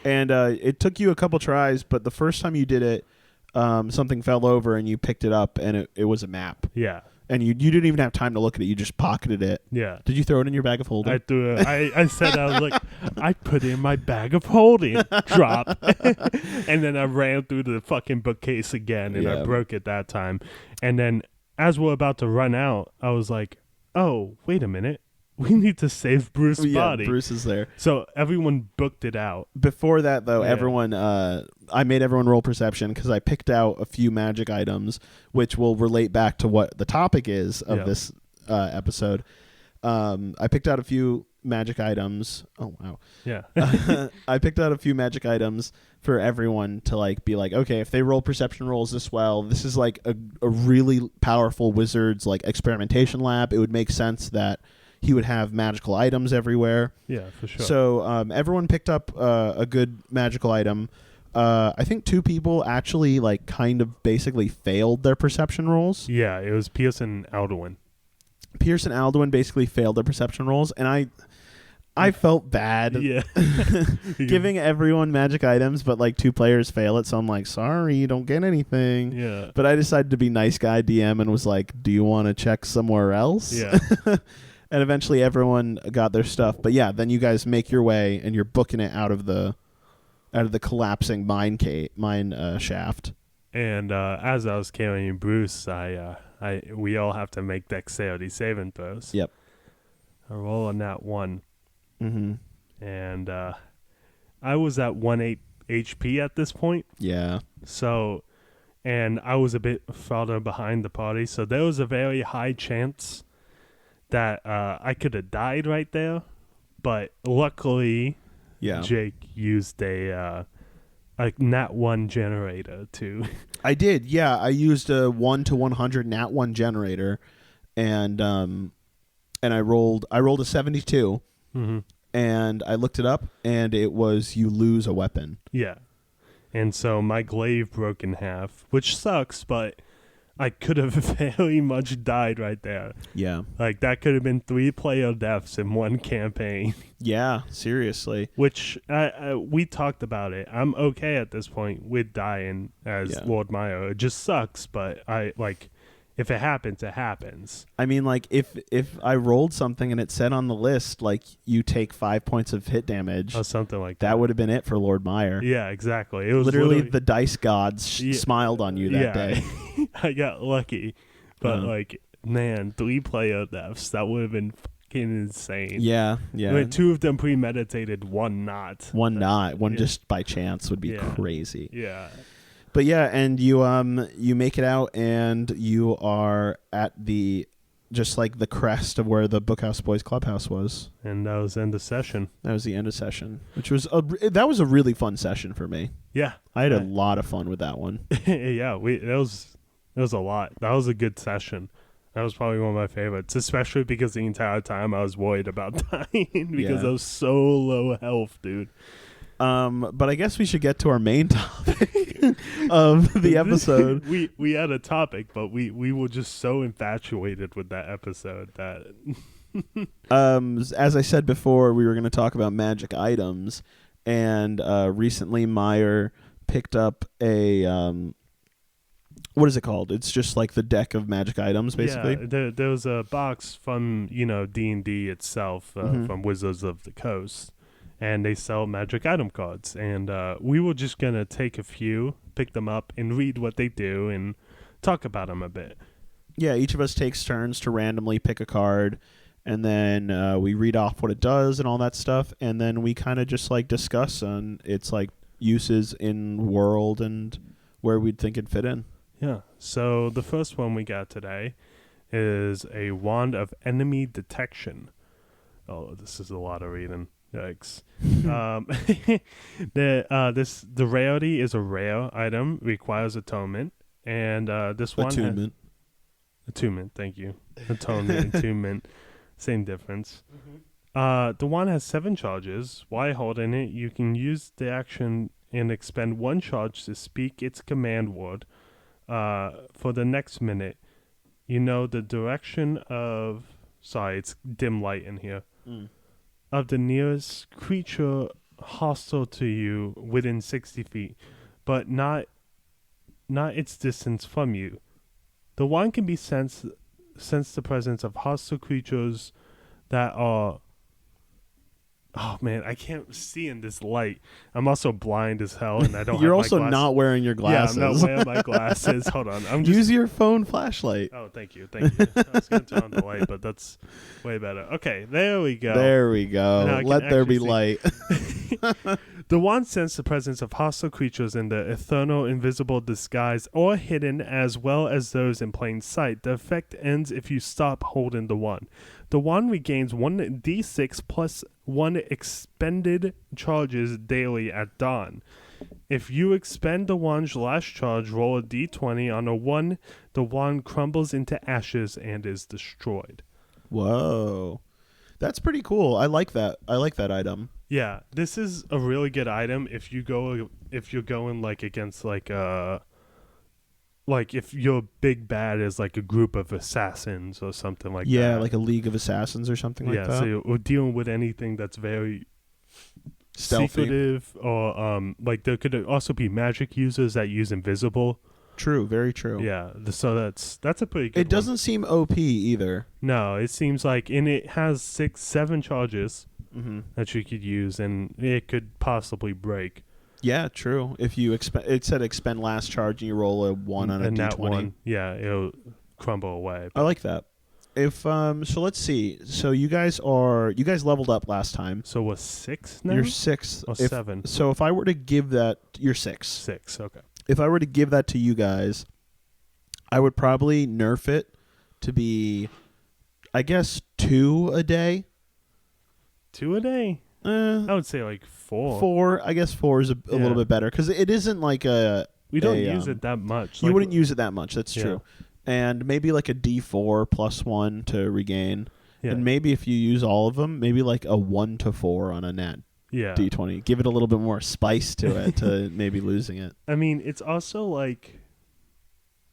And it took you a couple tries, but the first time you did it, something fell over and you picked it up, and it was a map. Yeah. And you didn't even have time to look at it. You just pocketed it. Yeah. Did you throw it in your bag of holding? I threw it. I said, I was like, I put it in my bag of holding. Drop. And then I ran through the fucking bookcase again, and I broke it that time. And then as we're about to run out, I was like, oh, wait a minute. We need to save Bruce's body. Bruce is there. So everyone booked it out. Before that, though, everyone, I made everyone roll perception because I picked out a few magic items, which will relate back to what the topic is of this episode. I picked out a few magic items. Oh, wow. Yeah. I picked out a few magic items for everyone to like be like, okay, if they roll perception rolls this well, this is like a really powerful wizard's like experimentation lab. It would make sense that he would have magical items everywhere. Yeah, for sure. So everyone picked up a good magical item. I think 2 people actually like kind of basically failed their perception rolls. Yeah, it was Pierce and Alduin. Pierce and Alduin basically failed their perception rolls, and I felt bad Yeah. giving everyone magic items, but like 2 players fail it, so I'm like, sorry, you don't get anything. Yeah. But I decided to be nice guy DM and was like, do you want to check somewhere else? Yeah. And eventually everyone got their stuff. But yeah, then you guys make your way and you're booking it out of the collapsing mine shaft. And as I was carrying Bruce, we all have to make dexterity saving throws. Yep. I roll on that 1. Mm-hmm. And I was at 1 HP at this point. Yeah. So, and I was a bit farther behind the party, so there was a very high chance that I could have died right there. But luckily, Jake used a nat 1 generator to. I did, yeah. I used a 1 to 100 nat 1 generator, and I rolled a 72. Mm-hmm. And I looked it up, and it was you lose a weapon. Yeah. And so my glaive broke in half, which sucks, but I could have very much died right there. Yeah. Like, that could have been 3 player deaths in one campaign. Yeah, seriously. Which, we talked about it. I'm okay at this point with dying as Lord Myer. It just sucks, but if it happens, it happens. I mean, like, if I rolled something and it said on the list, like, you take 5 points of hit damage. Or something like that. That would have been it for Lord Myer. Yeah, exactly. It was literally the dice gods smiled on you that day. I got lucky. But, man, 3 player deaths, that would have been fucking insane. Yeah. I mean, 2 of them premeditated, 1 not. 1 not. 1 just by chance would be crazy. Yeah. But yeah, and you make it out, and you are at the crest of where the Bookhouse Boys Clubhouse was. And that was the end of session. That was the end of session, which was that was a really fun session for me. Yeah, I had a lot of fun with that one. Yeah, it was a lot. That was a good session. That was probably one of my favorites, especially because the entire time I was worried about dying because I was so low health, dude. But I guess we should get to our main topic of the episode. We had a topic, but we were just so infatuated with that episode that as I said before, we were going to talk about magic items, and recently Myer picked up a what is it called? It's just like the deck of magic items, basically. Yeah, there was a box from D&D itself, from Wizards of the Coast. And they sell magic item cards. And we were just going to take a few, pick them up, and read what they do and talk about them a bit. Yeah, each of us takes turns to randomly pick a card, and then we read off what it does and all that stuff, and then we kind of just discuss on its uses in world and where we'd think it'd fit in. Yeah, so the first one we got today is a Wand of Enemy Detection. Oh, this is a lot of reading. Yikes. The rarity is a rare item, requires atonement, and this one attunement, thank you. Atonement, attunement, same difference. The wand has 7 charges. While holding it, you can use the action and expend 1 charge to speak its command word for the next minute. You know the direction of... Sorry, it's dim light in here. Of the nearest creature hostile to you within 60 feet, but not its distance from you. The wand can be sense the presence of hostile creatures that are... Oh man, I can't see in this light. I'm also blind as hell, and I don't. You're have also my not wearing your glasses. Yeah, I'm not wearing my glasses. Hold on, use your phone flashlight. Oh, thank you. I was going to turn on the light, but that's way better. Okay, there we go. Let there be light. The wand senses the presence of hostile creatures in the ethereal, invisible disguise or hidden, as well as those in plain sight. The effect ends if you stop holding the wand. The wand regains 1d6 plus 1 expended charges daily at dawn. If you expend the wand's last charge, roll a d20. On a 1, the wand crumbles into ashes and is destroyed. Whoa. That's pretty cool. I like that. I like that item. Yeah, this is a really good item if you're going against like if your big bad is like a group of assassins or something like that. Yeah, like a League of Assassins or something like that. Yeah, so you're dealing with anything that's very Stealthy. secretive, or like there could also be magic users that use invisible. True, very true. Yeah, so that's a pretty good It doesn't seem OP either. No, it seems like, and it has 7 charges Mm-hmm. that you could use, and it could possibly break. Yeah, true. If you it said expend last charge and you roll a 1 on a and D20. that one, yeah, it'll crumble away. I like that. If so let's see. So you guys leveled up last time. So we're 6 now? You're 6. Or 7? So if I were to give that, you're 6. 6, okay. If I were to give that to you guys, I would probably nerf it to be, I guess, 2 a day. 2 a day? I would say like 4. 4. I guess 4 is a little bit better because it isn't like a. We don't use it that much. You wouldn't use it that much. That's true. And maybe like a D4 plus 1 to regain. Yeah. And maybe if you use all of them, maybe like a 1 to 4 on a nat D20. Give it a little bit more spice to it to maybe losing it. I mean, it's also like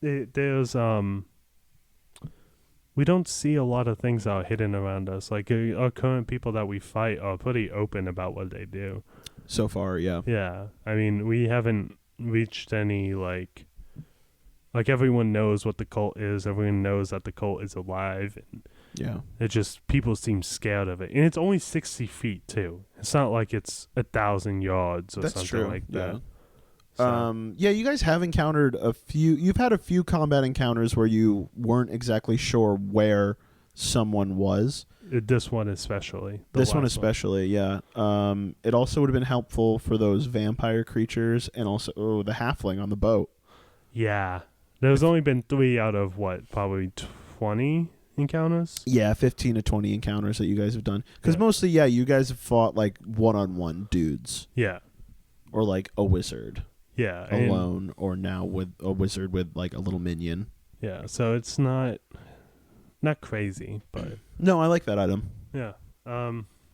there's we don't see a lot of things that are hidden around us. Like our current people that we fight are pretty open about what they do. So far, yeah. Yeah. I mean, we haven't reached any like everyone knows what the cult is. Everyone knows that the cult is alive. And yeah. It just, people seem scared of it. And it's only 60 feet too. It's not like it's 1,000 yards or something like that. So. Yeah, you guys have encountered you've had a few combat encounters where you weren't exactly sure where someone was. This one especially. Yeah. It also would have been helpful for those vampire creatures and also the halfling on the boat. Yeah. There's only been 3 out of probably 20 encounters? Yeah, 15 to 20 encounters that you guys have done. Because mostly, you guys have fought like one-on-one dudes. Yeah. Or like a wizard. Yeah. Alone, or now with a wizard with like a little minion. Yeah, so it's not crazy, but no, I like that item. Yeah.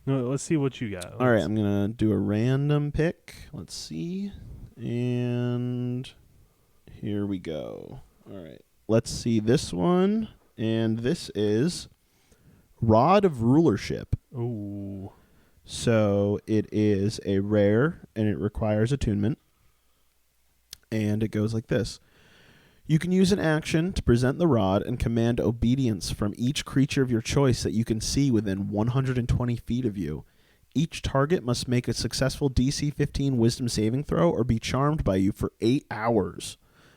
Let's see what you got. All right, I'm gonna do a random pick. Let's see, and here we go. All right, let's see this one, and this is Rod of Rulership. Ooh. So it is a rare, and it requires attunement. And it goes like this. You can use an action to present the rod and command obedience from each creature of your choice that you can see within 120 feet of you. Each target must make a successful DC 15 wisdom saving throw or be charmed by you for 8 hours.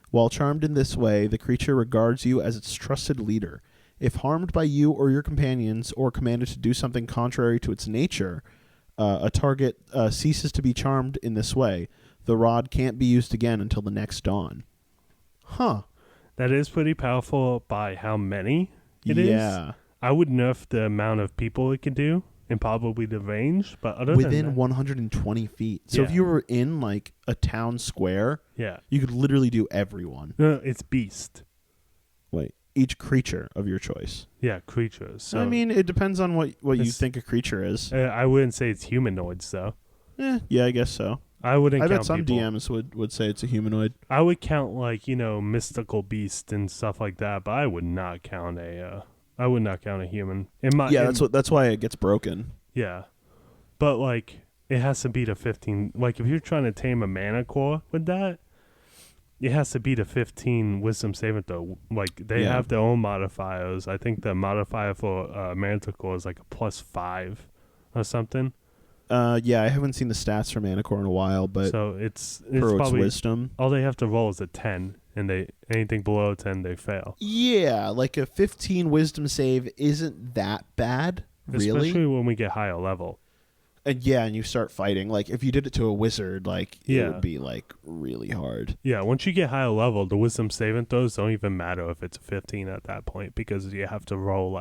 While charmed in this way, the creature regards you as its trusted leader. If harmed by you or your companions or commanded to do something contrary to its nature, a target ceases to be charmed in this way. The rod can't be used again until the next dawn. Huh. That is pretty powerful by how many it is. Yeah. I would nerf the amount of people it could do and probably the range, but within 120 feet. So if you were in like a town square, you could literally do everyone. No, it's beast. Wait, each creature of your choice. Yeah, creatures. So I mean, it depends on what you think a creature is. I wouldn't say it's humanoids, though. Yeah, I guess so. I bet some DMs would say it's a humanoid. I would count mystical beast and stuff like that, but I would not count a human. That's why it gets broken. Yeah, but it has to beat a 15. Like if you're trying to tame a Manicore with that, it has to beat a 15 wisdom saving throw. Like they have their own modifiers. I think the modifier for Manticore is like a +5 or something. I haven't seen the stats for Manicore in a while, but so it's for probably its wisdom. All they have to roll is a 10, and anything below 10 they fail. Yeah, like a 15 wisdom save isn't that bad, really. Especially when we get higher level. And you start fighting. Like if you did it to a wizard, it would be really hard. Yeah, once you get higher level, the wisdom saving throws don't even matter if it's a 15 at that point, because you have to roll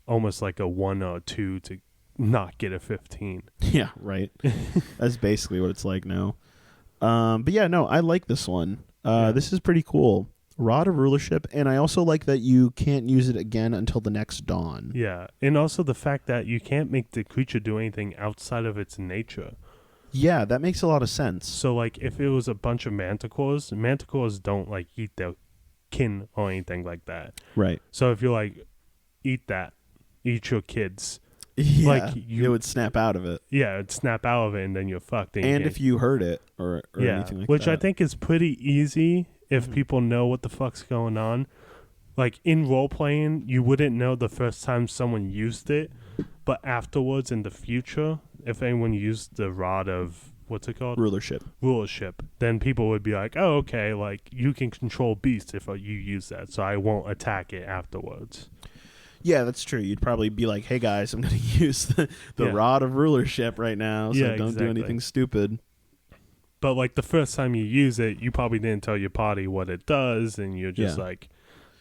almost like a 1 or 2 to not get a 15. Yeah, right. That's basically what it's like now. But I like this one. This is pretty cool. Rod of Rulership, and I also like that you can't use it again until the next dawn. Yeah, and also the fact that you can't make the creature do anything outside of its nature. Yeah, that makes a lot of sense. So, like, if it was a bunch of manticores don't, like, eat their kin or anything like that. Right. So if you're like, eat your kids. Yeah, like it would snap out of it. Yeah, it'd snap out of it, and then you're fucked. And if you hurt it or anything like which that. I think is pretty easy if people know what the fuck's going on. Like, in role-playing, you wouldn't know the first time someone used it, but afterwards in the future, if anyone used the rod of, what's it called? Rulership. Then people would be like, oh, okay, like, you can control beasts if you use that, so I won't attack it afterwards. Yeah, that's true. You'd probably be like, hey, guys, I'm going to use the rod of rulership right now, so don't do anything stupid. But, like, the first time you use it, you probably didn't tell your party what it does, and you're just like,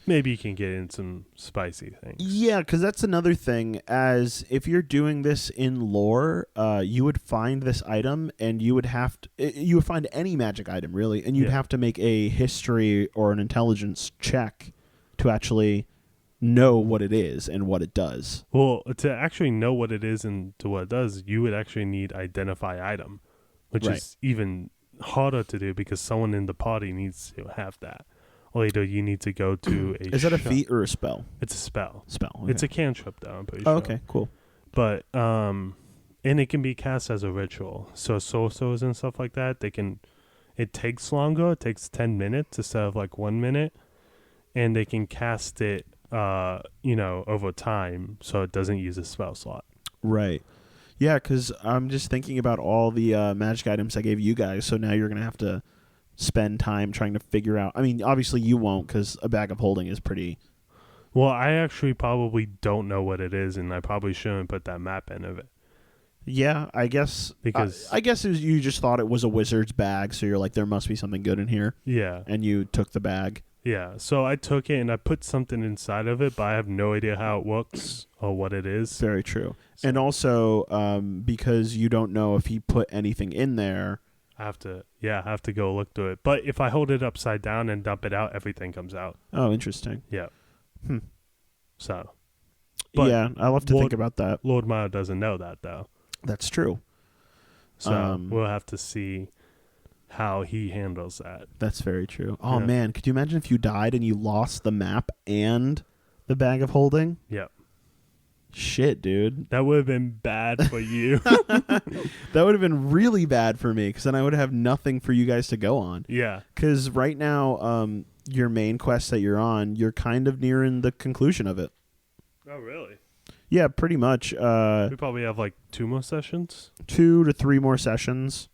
maybe you can get in some spicy things. Yeah, because that's another thing. As if you're doing this in lore, you would find this item, and you would find any magic item, really, and you'd have to make a history or an intelligence check to actually know what it is and what it does. Well, to actually know what it is and to what it does, you would actually need identify item, which is even harder to do because someone in the party needs to have that. Or either you need to go to a Is that a feat or a spell? It's a spell. Okay. It's a cantrip, though, I'm pretty sure. Oh, okay, cool. But, and it can be cast as a ritual. So sorcerers and stuff like that, it takes longer. It takes 10 minutes instead of like 1 minute. And they can cast it, over time so it doesn't use a spell slot. Right. Yeah, because I'm just thinking about all the magic items I gave you guys, so now you're going to have to spend time trying to figure out. I mean, obviously you won't because a bag of holding is pretty... Well, I actually probably don't know what it is, and I probably shouldn't put that map in of it. Yeah, I guess... Because I guess you just thought it was a wizard's bag, so you're like, there must be something good in here. Yeah. And you took the bag. Yeah, so I took it and I put something inside of it, but I have no idea how it works or what it is. Very true. So, and also, because you don't know if he put anything in there... I have to go look through it. But if I hold it upside down and dump it out, everything comes out. Oh, interesting. Yeah. So. Yeah, I'll have to think about that. Lord Myer doesn't know that, though. That's true. So we'll have to see how he handles that. That's very true. Oh, man. Could you imagine if you died and you lost the map and the bag of holding? Yep. Shit, dude. That would have been bad for you. That would have been really bad for me because then I would have nothing for you guys to go on. Yeah. Because right now, your main quest that you're on, you're kind of nearing the conclusion of it. Oh, really? Yeah, pretty much. We probably have like 2 more sessions? 2 to 3 more sessions.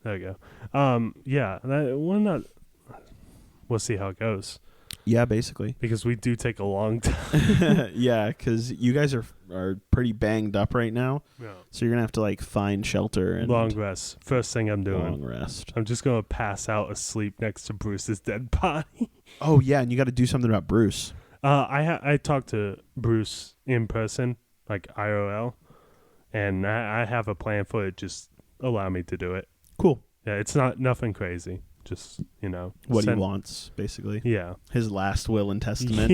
There you go. Yeah, we'll see how it goes. Yeah, basically. Because we do take a long time. Yeah, because you guys are pretty banged up right now. Yeah. So you're going to have to like find shelter. And long rest. First thing I'm doing. Long rest. I'm just going to pass out asleep next to Bruce's dead body. Oh, yeah, and you got to do something about Bruce. I talked to Bruce in person, like IRL, and I have a plan for it. Just allow me to do it. Cool. Yeah, it's nothing crazy. Just, what he wants, basically. Yeah. His last will and testament.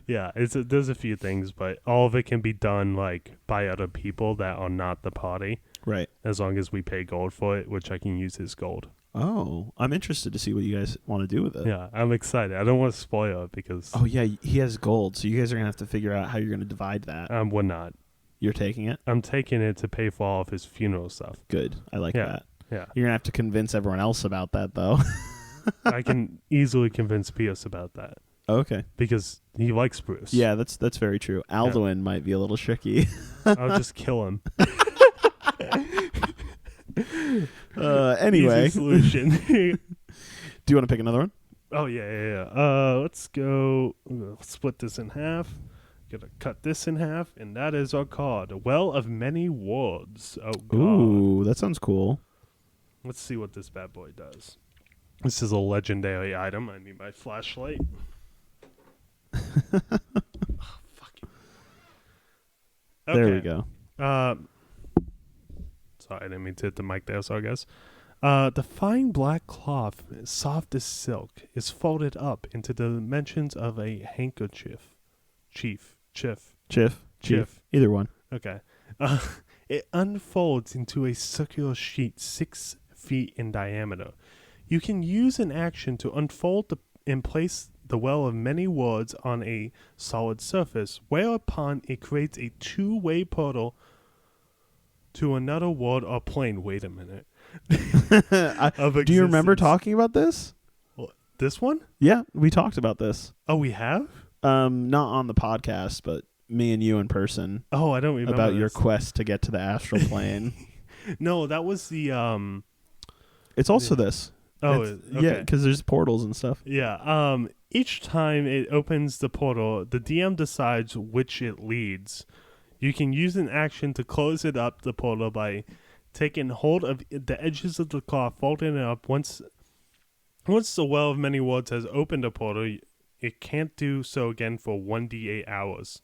Yeah, there's a few things, but all of it can be done like by other people that are not the party. Right. As long as we pay gold for it, which I can use his gold. Oh, I'm interested to see what you guys want to do with it. Yeah, I'm excited. I don't want to spoil it because... Oh, yeah, he has gold, so you guys are going to have to figure out how you're going to divide that. We're not. You're taking it? I'm taking it to pay for all of his funeral stuff. Good. I like that. Yeah. You're going to have to convince everyone else about that, though. I can easily convince Pierce about that. Okay. Because he likes Bruce. Yeah, that's very true. Alduin might be a little tricky. I'll just kill him. Anyway. Easy solution. Do you want to pick another one? Oh, yeah. Let's go. Let's split this in half. Gonna cut this in half, and that is our card. Well of Many Words. Oh, God. Ooh, that sounds cool. Let's see what this bad boy does. This is a legendary item. I need my flashlight. Oh, fuck you. Okay. There we go. Sorry, I didn't mean to hit the mic there, so I guess. The fine black cloth, soft as silk, is folded up into the dimensions of a handkerchief. Chief. Either one. Okay. It unfolds into a circular sheet 6 feet in diameter. You can use an action to unfold and place the Well of Many Worlds on a solid surface, whereupon it creates a two-way portal to another world or plane. Wait a minute. Do you remember talking about this? This one? Yeah, we talked about this. Oh, we have? Not on the podcast, but me and you in person. Oh, I don't remember about this. your quest to get to the astral plane. No, that was the It's also this. Oh, okay. Yeah, because there's portals and stuff. Yeah. Each time it opens the portal, the DM decides which it leads. You can use an action to close the portal by taking hold of the edges of the cloth, folding it up. Once the Well of Many Worlds has opened a portal, it can't do so again for 1d8 hours.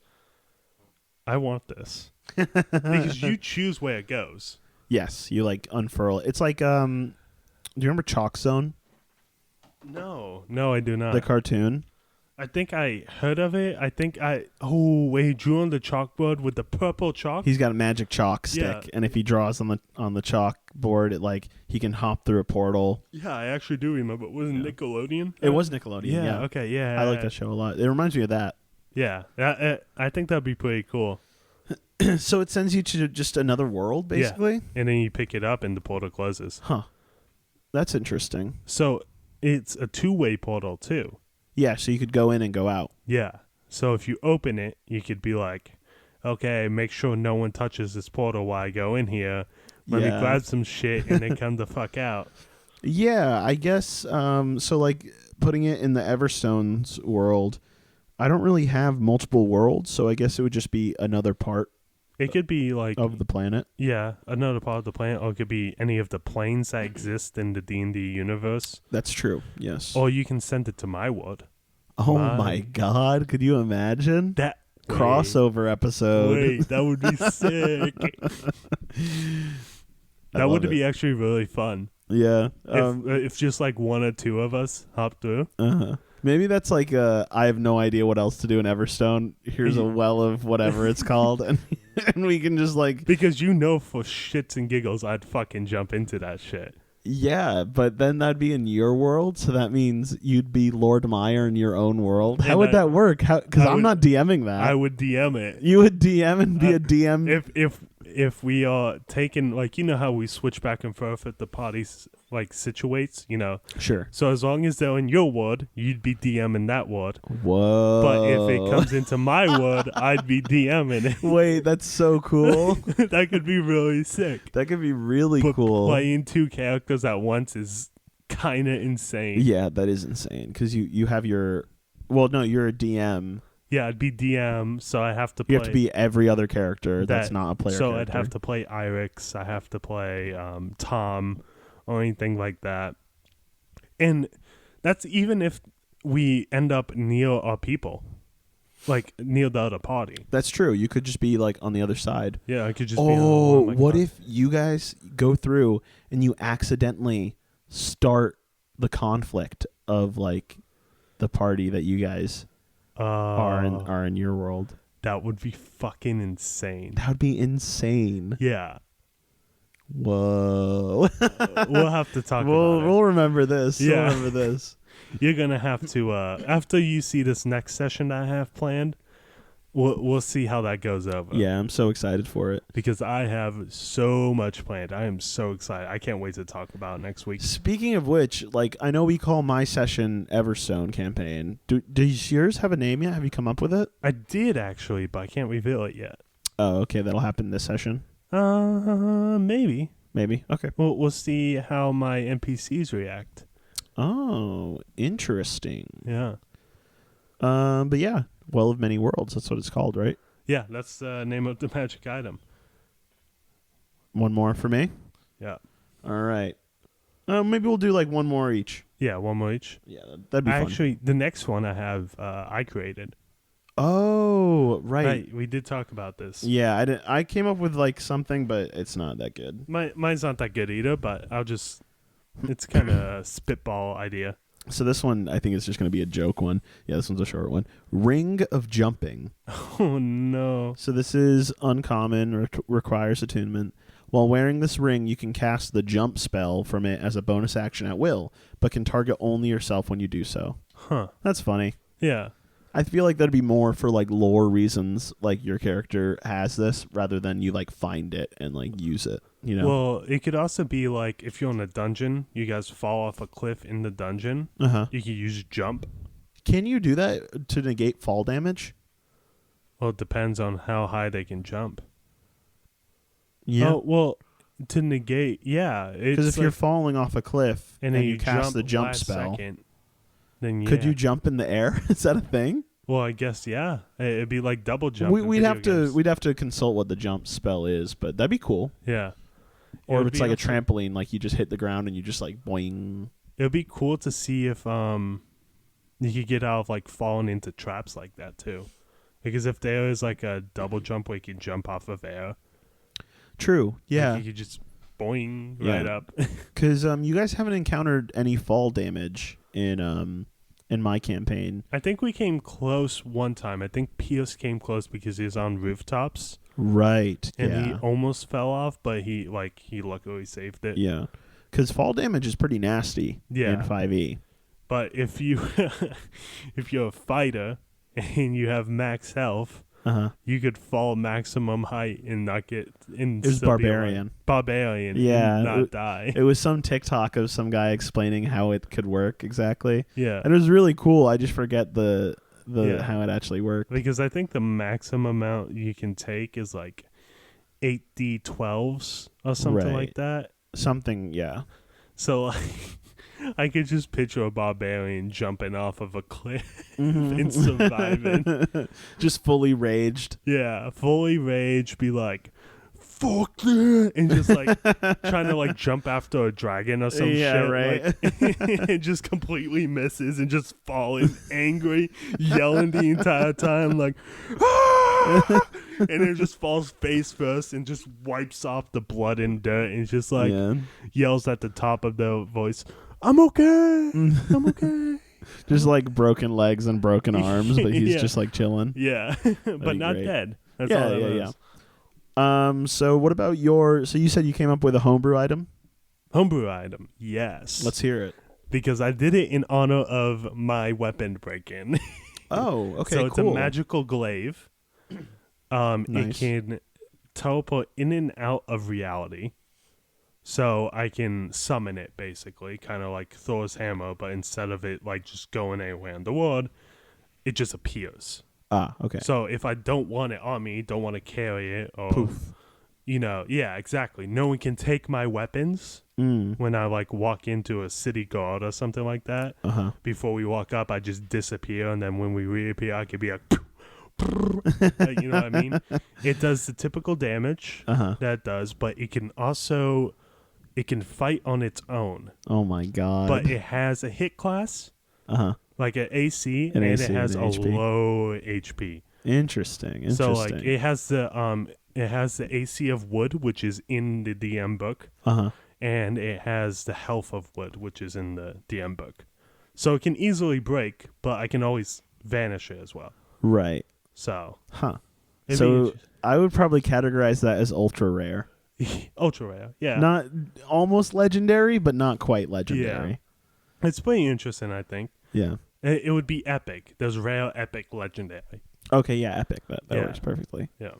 I want this. Because you choose where it goes. Yes, you like unfurl it. It's like do you remember Chalk Zone? No, I do not. The cartoon? I think I heard of it. Where he drew on the chalkboard with the purple chalk. He's got a magic chalk stick, and if he draws on the chalkboard, it like he can hop through a portal. Yeah, I actually do remember. Was it Nickelodeon? It was Nickelodeon. Yeah. Okay. Yeah. I like that show a lot. It reminds me of that. Yeah. I think that'd be pretty cool. So it sends you to just another world, basically? Yeah. And then you pick it up and the portal closes. Huh. That's interesting. So it's a two-way portal, too. Yeah, so you could go in and go out. Yeah. So if you open it, you could be like, okay, make sure no one touches this portal while I go in here. Let me grab some shit and then come the fuck out. Yeah, I guess, so like putting it in the Everstone's world, I don't really have multiple worlds, so I guess it would just be another part. It could be like of the planet. Yeah, another part of the planet, or it could be any of the planes that exist in the D&D universe. That's true. Yes. Or you can send it to my world. Oh my God! Could you imagine that crossover episode? Wait, that would be sick. That would be actually really fun. Yeah. If just like one or two of us hop through. Maybe that's like I have no idea what else to do in Everstone. Here's a well of whatever it's called, and we can just like... Because for shits and giggles, I'd fucking jump into that shit. Yeah, but then that'd be in your world, so that means you'd be Lord Myer in your own world. How would that work? Because I'm not DMing that. I would DM it. You would DM and be a DM? If we are taking, like, you know how we switch back and forth if the parties, like, situates, Sure. So as long as they're in your ward, you'd be DMing that ward. Whoa. But if it comes into my ward, I'd be DMing it. Wait, that's so cool. That could be really sick. That could be really cool. Playing two characters at once is kind of insane. Yeah, that is insane. Because you have your... Well, no, you're a DM. Yeah, I'd be DM, so I have to play... You have to be every other character that's not a player character. So I'd have to play Irix, I have to play Tom, or anything like that. And that's even if we end up near our people. Like, near the other party. That's true. You could just be, like, on the other side. Yeah, I could just be... Oh, what if you guys go through and you accidentally start the conflict of, like, the party that you guys... are in your world. That would be fucking insane. That would be insane. Yeah. Whoa. We'll have to talk about it. We'll remember this. Yeah. We'll remember this. You're going to have to, after you see this next session I have planned, we'll see how that goes over. Yeah, I'm so excited for it. Because I have so much planned. I am so excited. I can't wait to talk about it next week. Speaking of which, like, I know we call my session Everstone campaign. Does yours have a name yet? Have you come up with it? I did, actually, but I can't reveal it yet. Oh, okay. That'll happen this session? Maybe. Maybe. Okay. We'll see how my NPCs react. Oh, interesting. Yeah. But yeah, Well of Many Worlds. That's what it's called, right? Yeah, that's the name of the magic item. One more for me? Yeah. All right. Maybe we'll do like one more each. Yeah, one more each. Yeah, that'd be fun. Actually, the next one I have, I created. Oh, right. We did talk about this. Yeah, I came up with like something, but it's not that good. Mine's not that good either, but it's kind of a spitball idea. So this one, I think, is just going to be a joke one. Yeah, this one's a short one. Ring of Jumping. Oh, no. So this is uncommon, requires attunement. While wearing this ring, you can cast the jump spell from it as a bonus action at will, but can target only yourself when you do so. Huh. That's funny. Yeah. I feel like that'd be more for like lore reasons, like your character has this, rather than you like find it and like use it, you know? Well, it could also be like if you're in a dungeon, you guys fall off a cliff in the dungeon, Uh-huh. you can use jump. Can you do that to negate fall damage? Well, it depends on how high they can jump. Yeah. Oh, well, to negate, yeah. Because if you're falling off a cliff and you cast the jump spell, then yeah. could you jump in the air? Is that a thing? Well, I guess yeah. It'd be like double jump. We'd have to consult what the jump spell is, but that'd be cool. Yeah. Or if it's like a trampoline, like you just hit the ground and you just like boing. It would be cool to see if you could get out of like falling into traps like that too. Because if there is like a double jump where you can jump off of air. True. Yeah. Like you could just boing right up. Because you guys haven't encountered any fall damage in my campaign. I think we came close one time. I think Pierce came close because he was on rooftops. Right. And he almost fell off, but he luckily saved it. Yeah. Because fall damage is pretty nasty in 5e. But if you're a fighter and you have max health, you could fall maximum height and not get in. It was barbarian. And not die. It was some TikTok of some guy explaining how it could work exactly. Yeah. And it was really cool. I just forget the how it actually worked. Because I think the maximum amount you can take is like 8d12s or something like that. Something, yeah. So I could just picture a barbarian jumping off of a cliff and surviving. Just fully raged. Yeah, fully raged, be like, fuck yeah, and just like trying to like jump after a dragon or some shit. Right. Like, it just completely misses and just falling angry, yelling the entire time like, ah! And it just falls face first and just wipes off the blood and dirt and just like yells at the top of the voice, I'm okay. I'm okay. Just like broken legs and broken arms, but he's just like chilling. Yeah, but not dead. That's all that is. So what about so you said you came up with a homebrew item? Homebrew item, yes. Let's hear it. Because I did it in honor of my weapon break-in. Oh, okay, so it's a magical glaive. Nice. It can teleport in and out of reality. So I can summon it, basically, kind of like Thor's hammer, but instead of it like just going anywhere in the world, it just appears. Ah, okay. So if I don't want it on me, don't want to carry it, or poof. Yeah, exactly. No one can take my weapons when I like walk into a city guard or something like that. Before we walk up, I just disappear, and then when we reappear, I could be like, you know what I mean? It does the typical damage that it does, but it can also fight on its own. Oh my god! But it has a hit class, like an AC, and AC it has and a HP. low HP. Interesting. So like it has the AC of wood, which is in the DM book, and it has the health of wood, which is in the DM book. So it can easily break, but I can always vanish it as well. Right. So. So I would probably categorize that as ultra rare. Ultra rare, yeah. Not almost legendary, but not quite legendary. Yeah. It's pretty interesting, I think. Yeah. It would be epic. There's rare, epic, legendary. Okay, yeah, epic. That works perfectly. Yeah.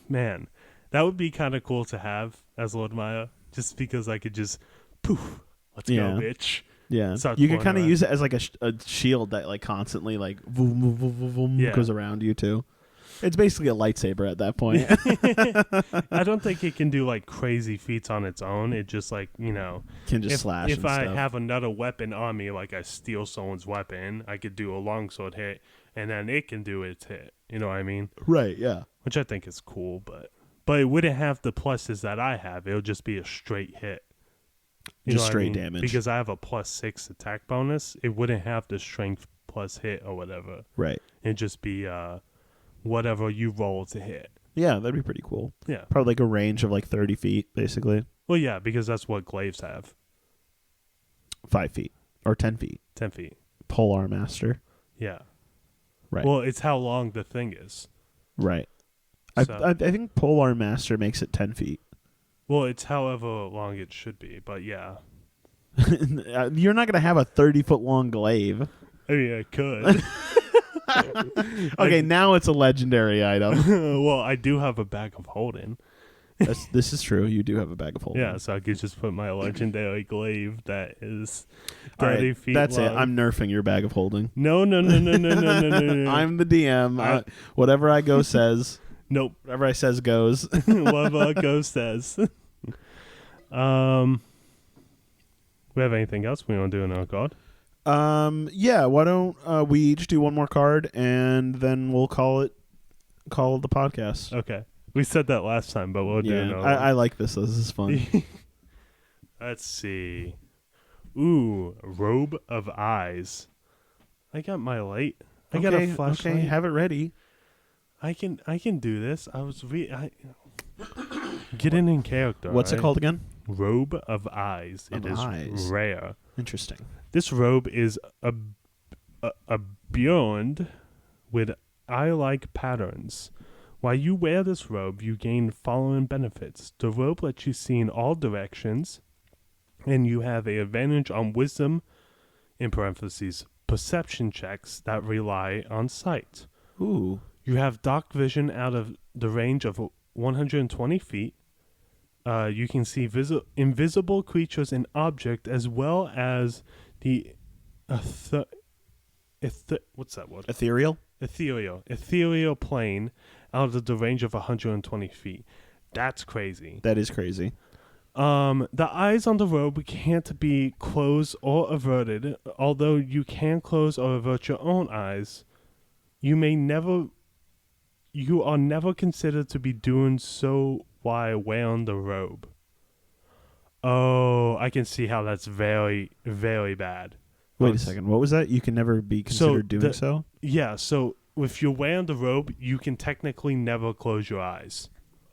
Man, that would be kind of cool to have as Lord Myer, just because I could just poof, let's go, bitch. Yeah, you can kind of use it as like a shield that like constantly like voom, voom, voom, voom, voom, goes around you too. It's basically a lightsaber at that point. I don't think it can do like crazy feats on its own. It just like, can just slash. If I have another weapon on me, like I steal someone's weapon, I could do a longsword hit, and then it can do its hit. You know what I mean? Right. Yeah. Which I think is cool, but it wouldn't have the pluses that I have. It would just be a straight hit. Just straight damage. Because I have a +6 attack bonus, it wouldn't have the strength plus hit or whatever. Right. It'd just be whatever you roll to hit. Yeah, that'd be pretty cool. Yeah. Probably like a range of like 30 feet, basically. Well, yeah, because that's what glaives have. 5 feet. Or 10 feet. 10 feet. Polar Master. Yeah. Right. Well, it's how long the thing is. Right. So, I think Polar Master makes it 10 feet. well, it's however long it should be, but yeah. You're not going to have a 30-foot long glaive. I mean, I could. Okay, now it's a legendary item. Well, I do have a bag of holding. This is true. You do have a bag of holding. Yeah, so I could just put my legendary glaive that is 30 All right, feet that's long. it. I'm nerfing your bag of holding. No. I'm the DM. Whatever I go says. Nope. Whatever I says goes. Whatever Ghost says. We have anything else we want to do in our god? Yeah, why don't we each do one more card and then we'll call it the podcast. Okay. We said that last time, but we'll do another one. I like this. This is fun. Let's see. Ooh, Robe of Eyes. I got my light. I got a flashlight. Okay, have it ready. I can do this. I was getting in character. What's it called again? Robe of Eyes. Of it is eyes. rare. Interesting. This robe is a beyond with eye-like patterns. While you wear this robe, you gain following benefits. The robe lets you see in all directions, and you have an advantage on wisdom, in parentheses, perception checks that rely on sight. Ooh. You have dark vision out of the range of 120 feet. You can see invisible creatures and objects, as well as the what's that word? Ethereal? Ethereal plane out of the range of 120 feet. That's crazy. That is crazy. The eyes on the robe can't be closed or averted. Although you can close or avert your own eyes, you are never considered to be doing so while wearing the robe. Oh, I can see how that's very, very bad. Wait a second. What was that? You can never be considered doing so? Yeah, so if you're wearing the robe, you can technically never close your eyes.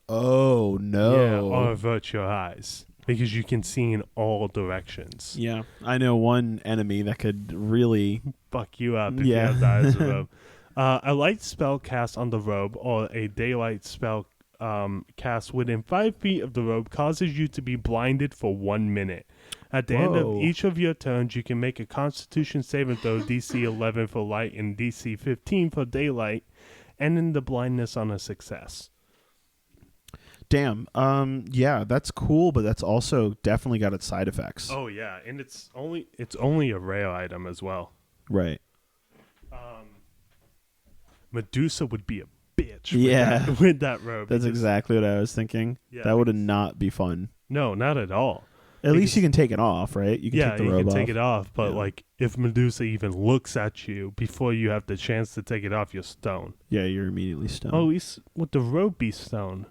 Oh, no. Yeah, or avert your eyes. Because you can see in all directions. Yeah. I know one enemy that could really fuck you up if you have the eyes of the robe. A light spell cast on the robe or a daylight spell cast within 5 feet of the robe causes you to be blinded for 1 minute. At the end of each of your turns, you can make a Constitution saving throw DC 11 for light and DC 15 for daylight, ending the blindness on a success. Damn. Yeah, that's cool, but that's also definitely got its side effects. Oh yeah, and it's only a rare item as well. Right. Medusa would be a bitch. With that robe. That's exactly what I was thinking. Yeah, that would not be fun. No, not at all. At least you can take it off, right? You can take the robe off. Yeah, you can take it off, but like if Medusa even looks at you before you have the chance to take it off, you're stoned. Yeah, you're immediately stoned. Oh, would the robe be stoned?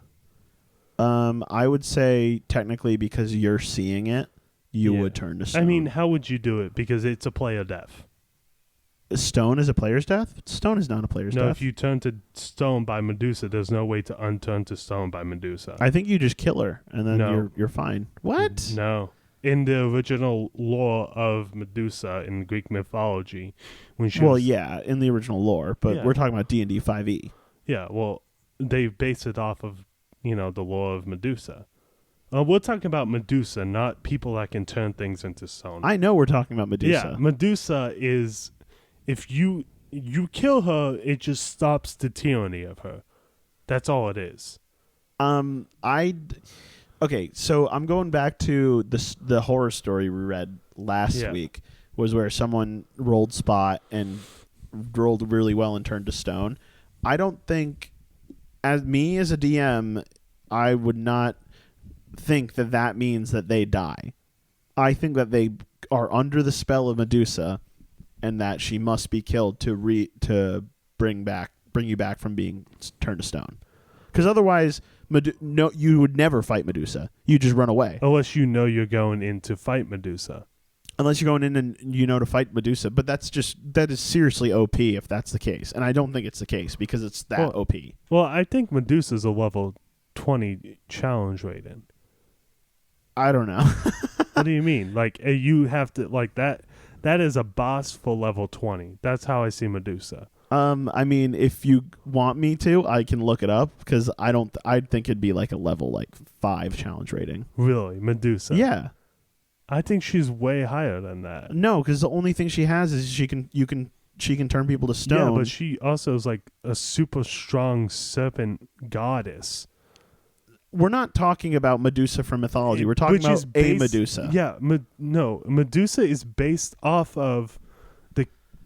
I would say technically because you're seeing it, you would turn to stone. I mean, how would you do it? Because it's a player death. Stone is a player's death? Stone is not a player's death. No, if you turn to stone by Medusa, there's no way to unturn to stone by Medusa. I think you just kill her, and then you're fine. What? No. In the original lore of Medusa in Greek mythology, when she in the original lore, but we're talking about D&D 5e. Yeah, well, they base it off of, the lore of Medusa. We're talking about Medusa, not people that can turn things into stone. I know we're talking about Medusa. Yeah, Medusa is... If you kill her, it just stops the tyranny of her. That's all it is. Okay, so I'm going back to the horror story we read last week, was where someone rolled spot and rolled really well and turned to stone. I don't think, as a DM, I would not think that means that they die. I think that they are under the spell of Medusa, and that she must be killed to bring you back from being turned to stone. Because otherwise, you would never fight Medusa. You just run away. Unless you know you're going in to fight Medusa. Unless you're going in and to fight Medusa. But that is seriously OP if that's the case. And I don't think it's the case because it's that OP. Well, I think Medusa's a level 20 challenge rating. I don't know. What do you mean? Like, you have to, like, that That is a boss for level 20. That's how I see Medusa. I mean, if you want me to, I can look it up because I don't. I think it'd be like a level like 5 challenge rating. Really, Medusa? Yeah. I think she's way higher than that. No, because the only thing she has is she can turn people to stone. Yeah, but she also is like a super strong serpent goddess. We're not talking about Medusa from mythology. We're talking about a Medusa. Yeah, no, Medusa is based off of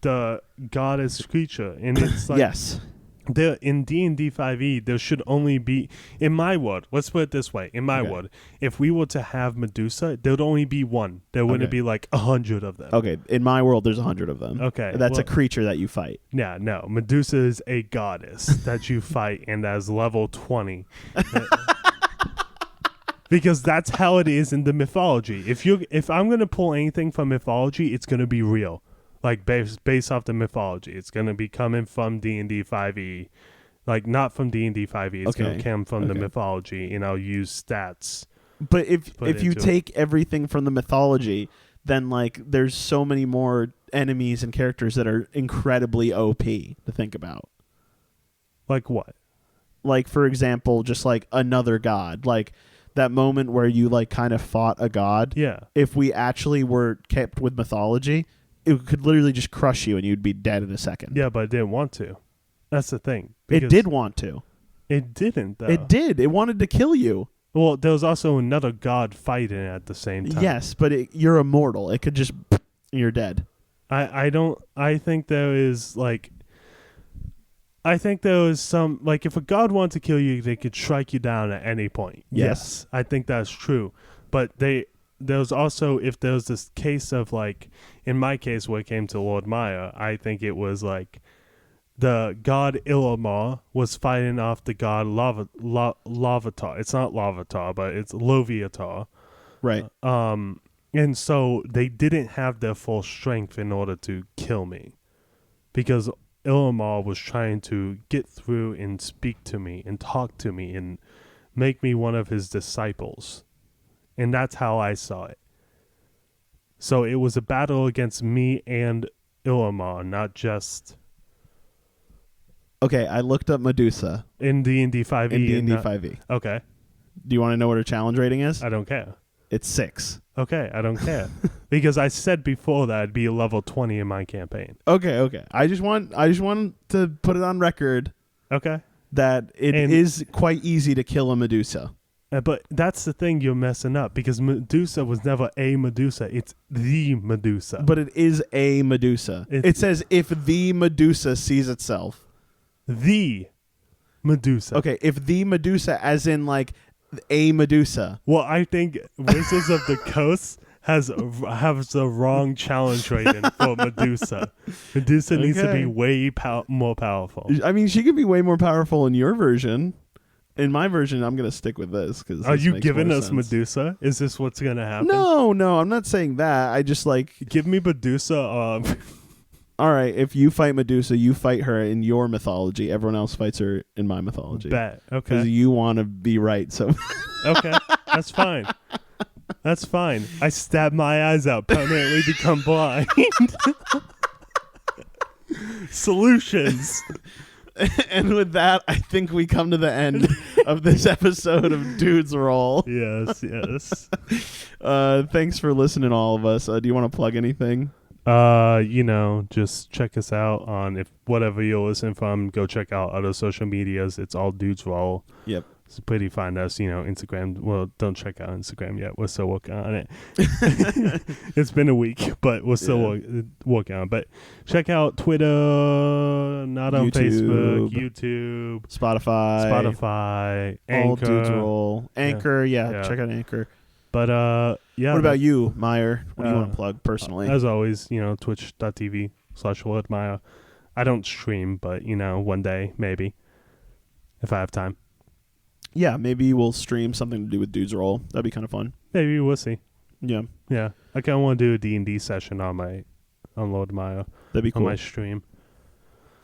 the goddess creature, and it's like Yes. In D&D 5e, there should only be, in my world, let's put it this way, in my world, if we were to have Medusa, there would only be one. There wouldn't be like 100 of them. Okay, in my world, there's 100 of them. Okay. That's a creature that you fight. Yeah, no. Medusa is a goddess that you fight, and that's level 20. Because that's how it is in the mythology. If I'm going to pull anything from mythology, it's going to be real. Like based off the mythology. It's going to be coming from D&D 5e. Like not from D&D 5e. It's going to come from the mythology, and I'll use stats. But if you take everything from the mythology, then like there's so many more enemies and characters that are incredibly OP to think about. Like what? Like, for example, just like another god. Like that moment where you like kind of fought a god. Yeah. If we actually were kept with mythology, it could literally just crush you and you'd be dead in a second. Yeah, but it didn't want to. That's the thing. It did want to. It didn't, though. It did. It wanted to kill you. Well, there was also another god fighting at the same time. Yes, but you're immortal. It could just... You're dead. I think there is, like... I think there is some... Like, if a god wanted to kill you, they could strike you down at any point. Yes, I think that's true. But there's also, if there's this case of, like... In my case, when it came to Lord Myer, I think it was, like... The god Illamar was fighting off the god Lavatar. It's not Lavatar, but it's Loviatar. Right. And so they didn't have their full strength in order to kill me. Because Illamar was trying to get through and speak to me and talk to me and make me one of his disciples. And that's how I saw it. So it was a battle against me and Illamar, not just... Okay, I looked up Medusa. In D&D 5e. In D&D 5e. Okay. Do you want to know what her challenge rating is? I don't care. It's 6. Okay, I don't care. Because I said before that I'd be a level 20 in my campaign. Okay. I just want to put it on record. Okay. That it is quite easy to kill a Medusa. But that's the thing you're messing up, because Medusa was never a Medusa. It's the Medusa. But it is a Medusa. It says if the Medusa sees itself. The Medusa. Okay, if the Medusa as in like a Medusa. Well, I think Wizards of the Coast has the wrong challenge rating for Medusa. Medusa needs to be way more powerful. I mean, she could be way more powerful in your version. In my version, I'm going to stick with this. Are you giving us Medusa? Is this what's going to happen? No, I'm not saying that. I just like... Give me Medusa. All right, if you fight Medusa, you fight her in your mythology. Everyone else fights her in my mythology. Bet. Okay. Because you want to be right. So. Okay, that's fine. That's fine. I stab my eyes out, permanently become blind. Solutions. And with that, I think we come to the end of this episode of Dudes Roll. Yes. Thanks for listening, all of us. Do you want to plug anything? Just check us out on whatever you're listening from. Go check out other social medias. It's all Dudes Roll. Yep. It's pretty find us, Instagram. Well, don't check out Instagram yet. We're still working on it. It's been a week, but we're still working on it. But check out Twitter, not on Facebook, YouTube, Spotify, Anchor. All Dudes Roll. Anchor, check out Anchor. But, What about you, Myer? What do you want to plug personally? As always, twitch.tv/WillardMyer. I don't stream, but, one day, maybe, if I have time. Yeah, maybe we'll stream something to do with Dudes Roll. That'd be kind of fun. Maybe we'll see. Yeah. Yeah. I kind of want to do a D&D session on Lord Maya. That'd be cool. On my stream.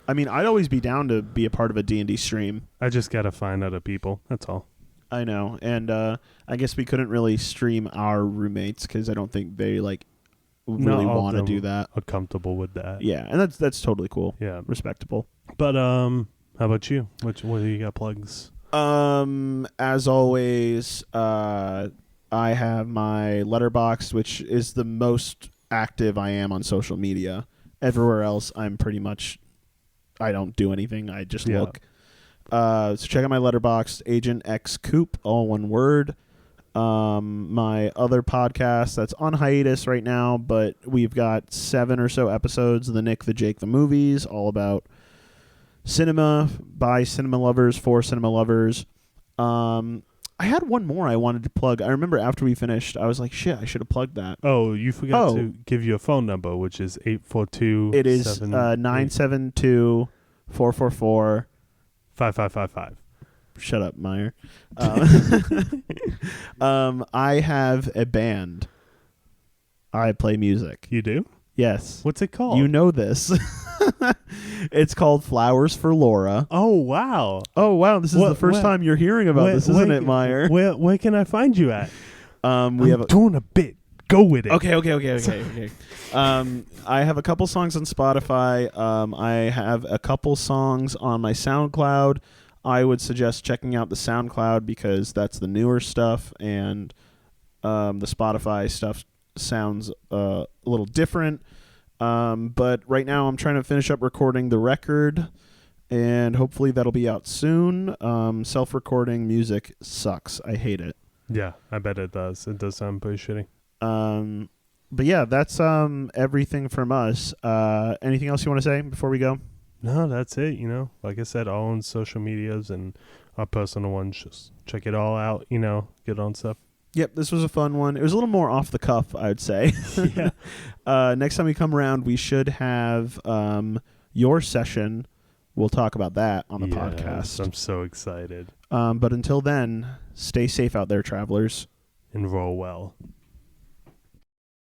I mean, I'd always be down to be a part of a D&D stream. I just got to find other people. That's all. I know. And I guess we couldn't really stream our roommates because I don't think they really Not all of want to them do that. are comfortable with that. Yeah, and that's totally cool. Yeah. Respectable. But how about you? What do you got plugs? As always, I have my letterbox, which is the most active I am on social media. Everywhere else, I'm pretty much, I don't do anything. I just look. So check out my letterbox, Agent X Coop, all one word. My other podcast that's on hiatus right now, but we've got 7 or so episodes of the Nick, the Jake, the movies, all about cinema, by cinema lovers, for cinema lovers. I had one more I wanted to plug. I remember after we finished, I was like, shit, I should have plugged that. Oh, you forgot to give you a phone number, which is 842. It is 972 444 5555. Shut up, Myer. I have a band. I play music. You do? Yes. What's it called? You know this. It's called Flowers for Laura. Oh, wow. Oh, wow. This is the first time you're hearing about this, isn't it, Myer? Where can I find you at? We have doing a bit. Go with it. Okay. I have a couple songs on Spotify. I have a couple songs on my SoundCloud. I would suggest checking out the SoundCloud because that's the newer stuff, and the Spotify stuff sounds a little different. But right now I'm trying to finish up recording the record, and hopefully that'll be out soon. Self-recording music sucks. I hate it. Yeah, I bet it does. It does sound pretty shitty. But yeah, that's everything from us. Anything else you want to say before we go? No, that's it. Like I said, all on social medias and our personal ones. Just check it all out. Get on stuff. Yep, this was a fun one. It was a little more off the cuff, I would say. Yeah. Next time we come around, we should have your session. We'll talk about that on the podcast. I'm so excited. But until then, stay safe out there, travelers. And roll well.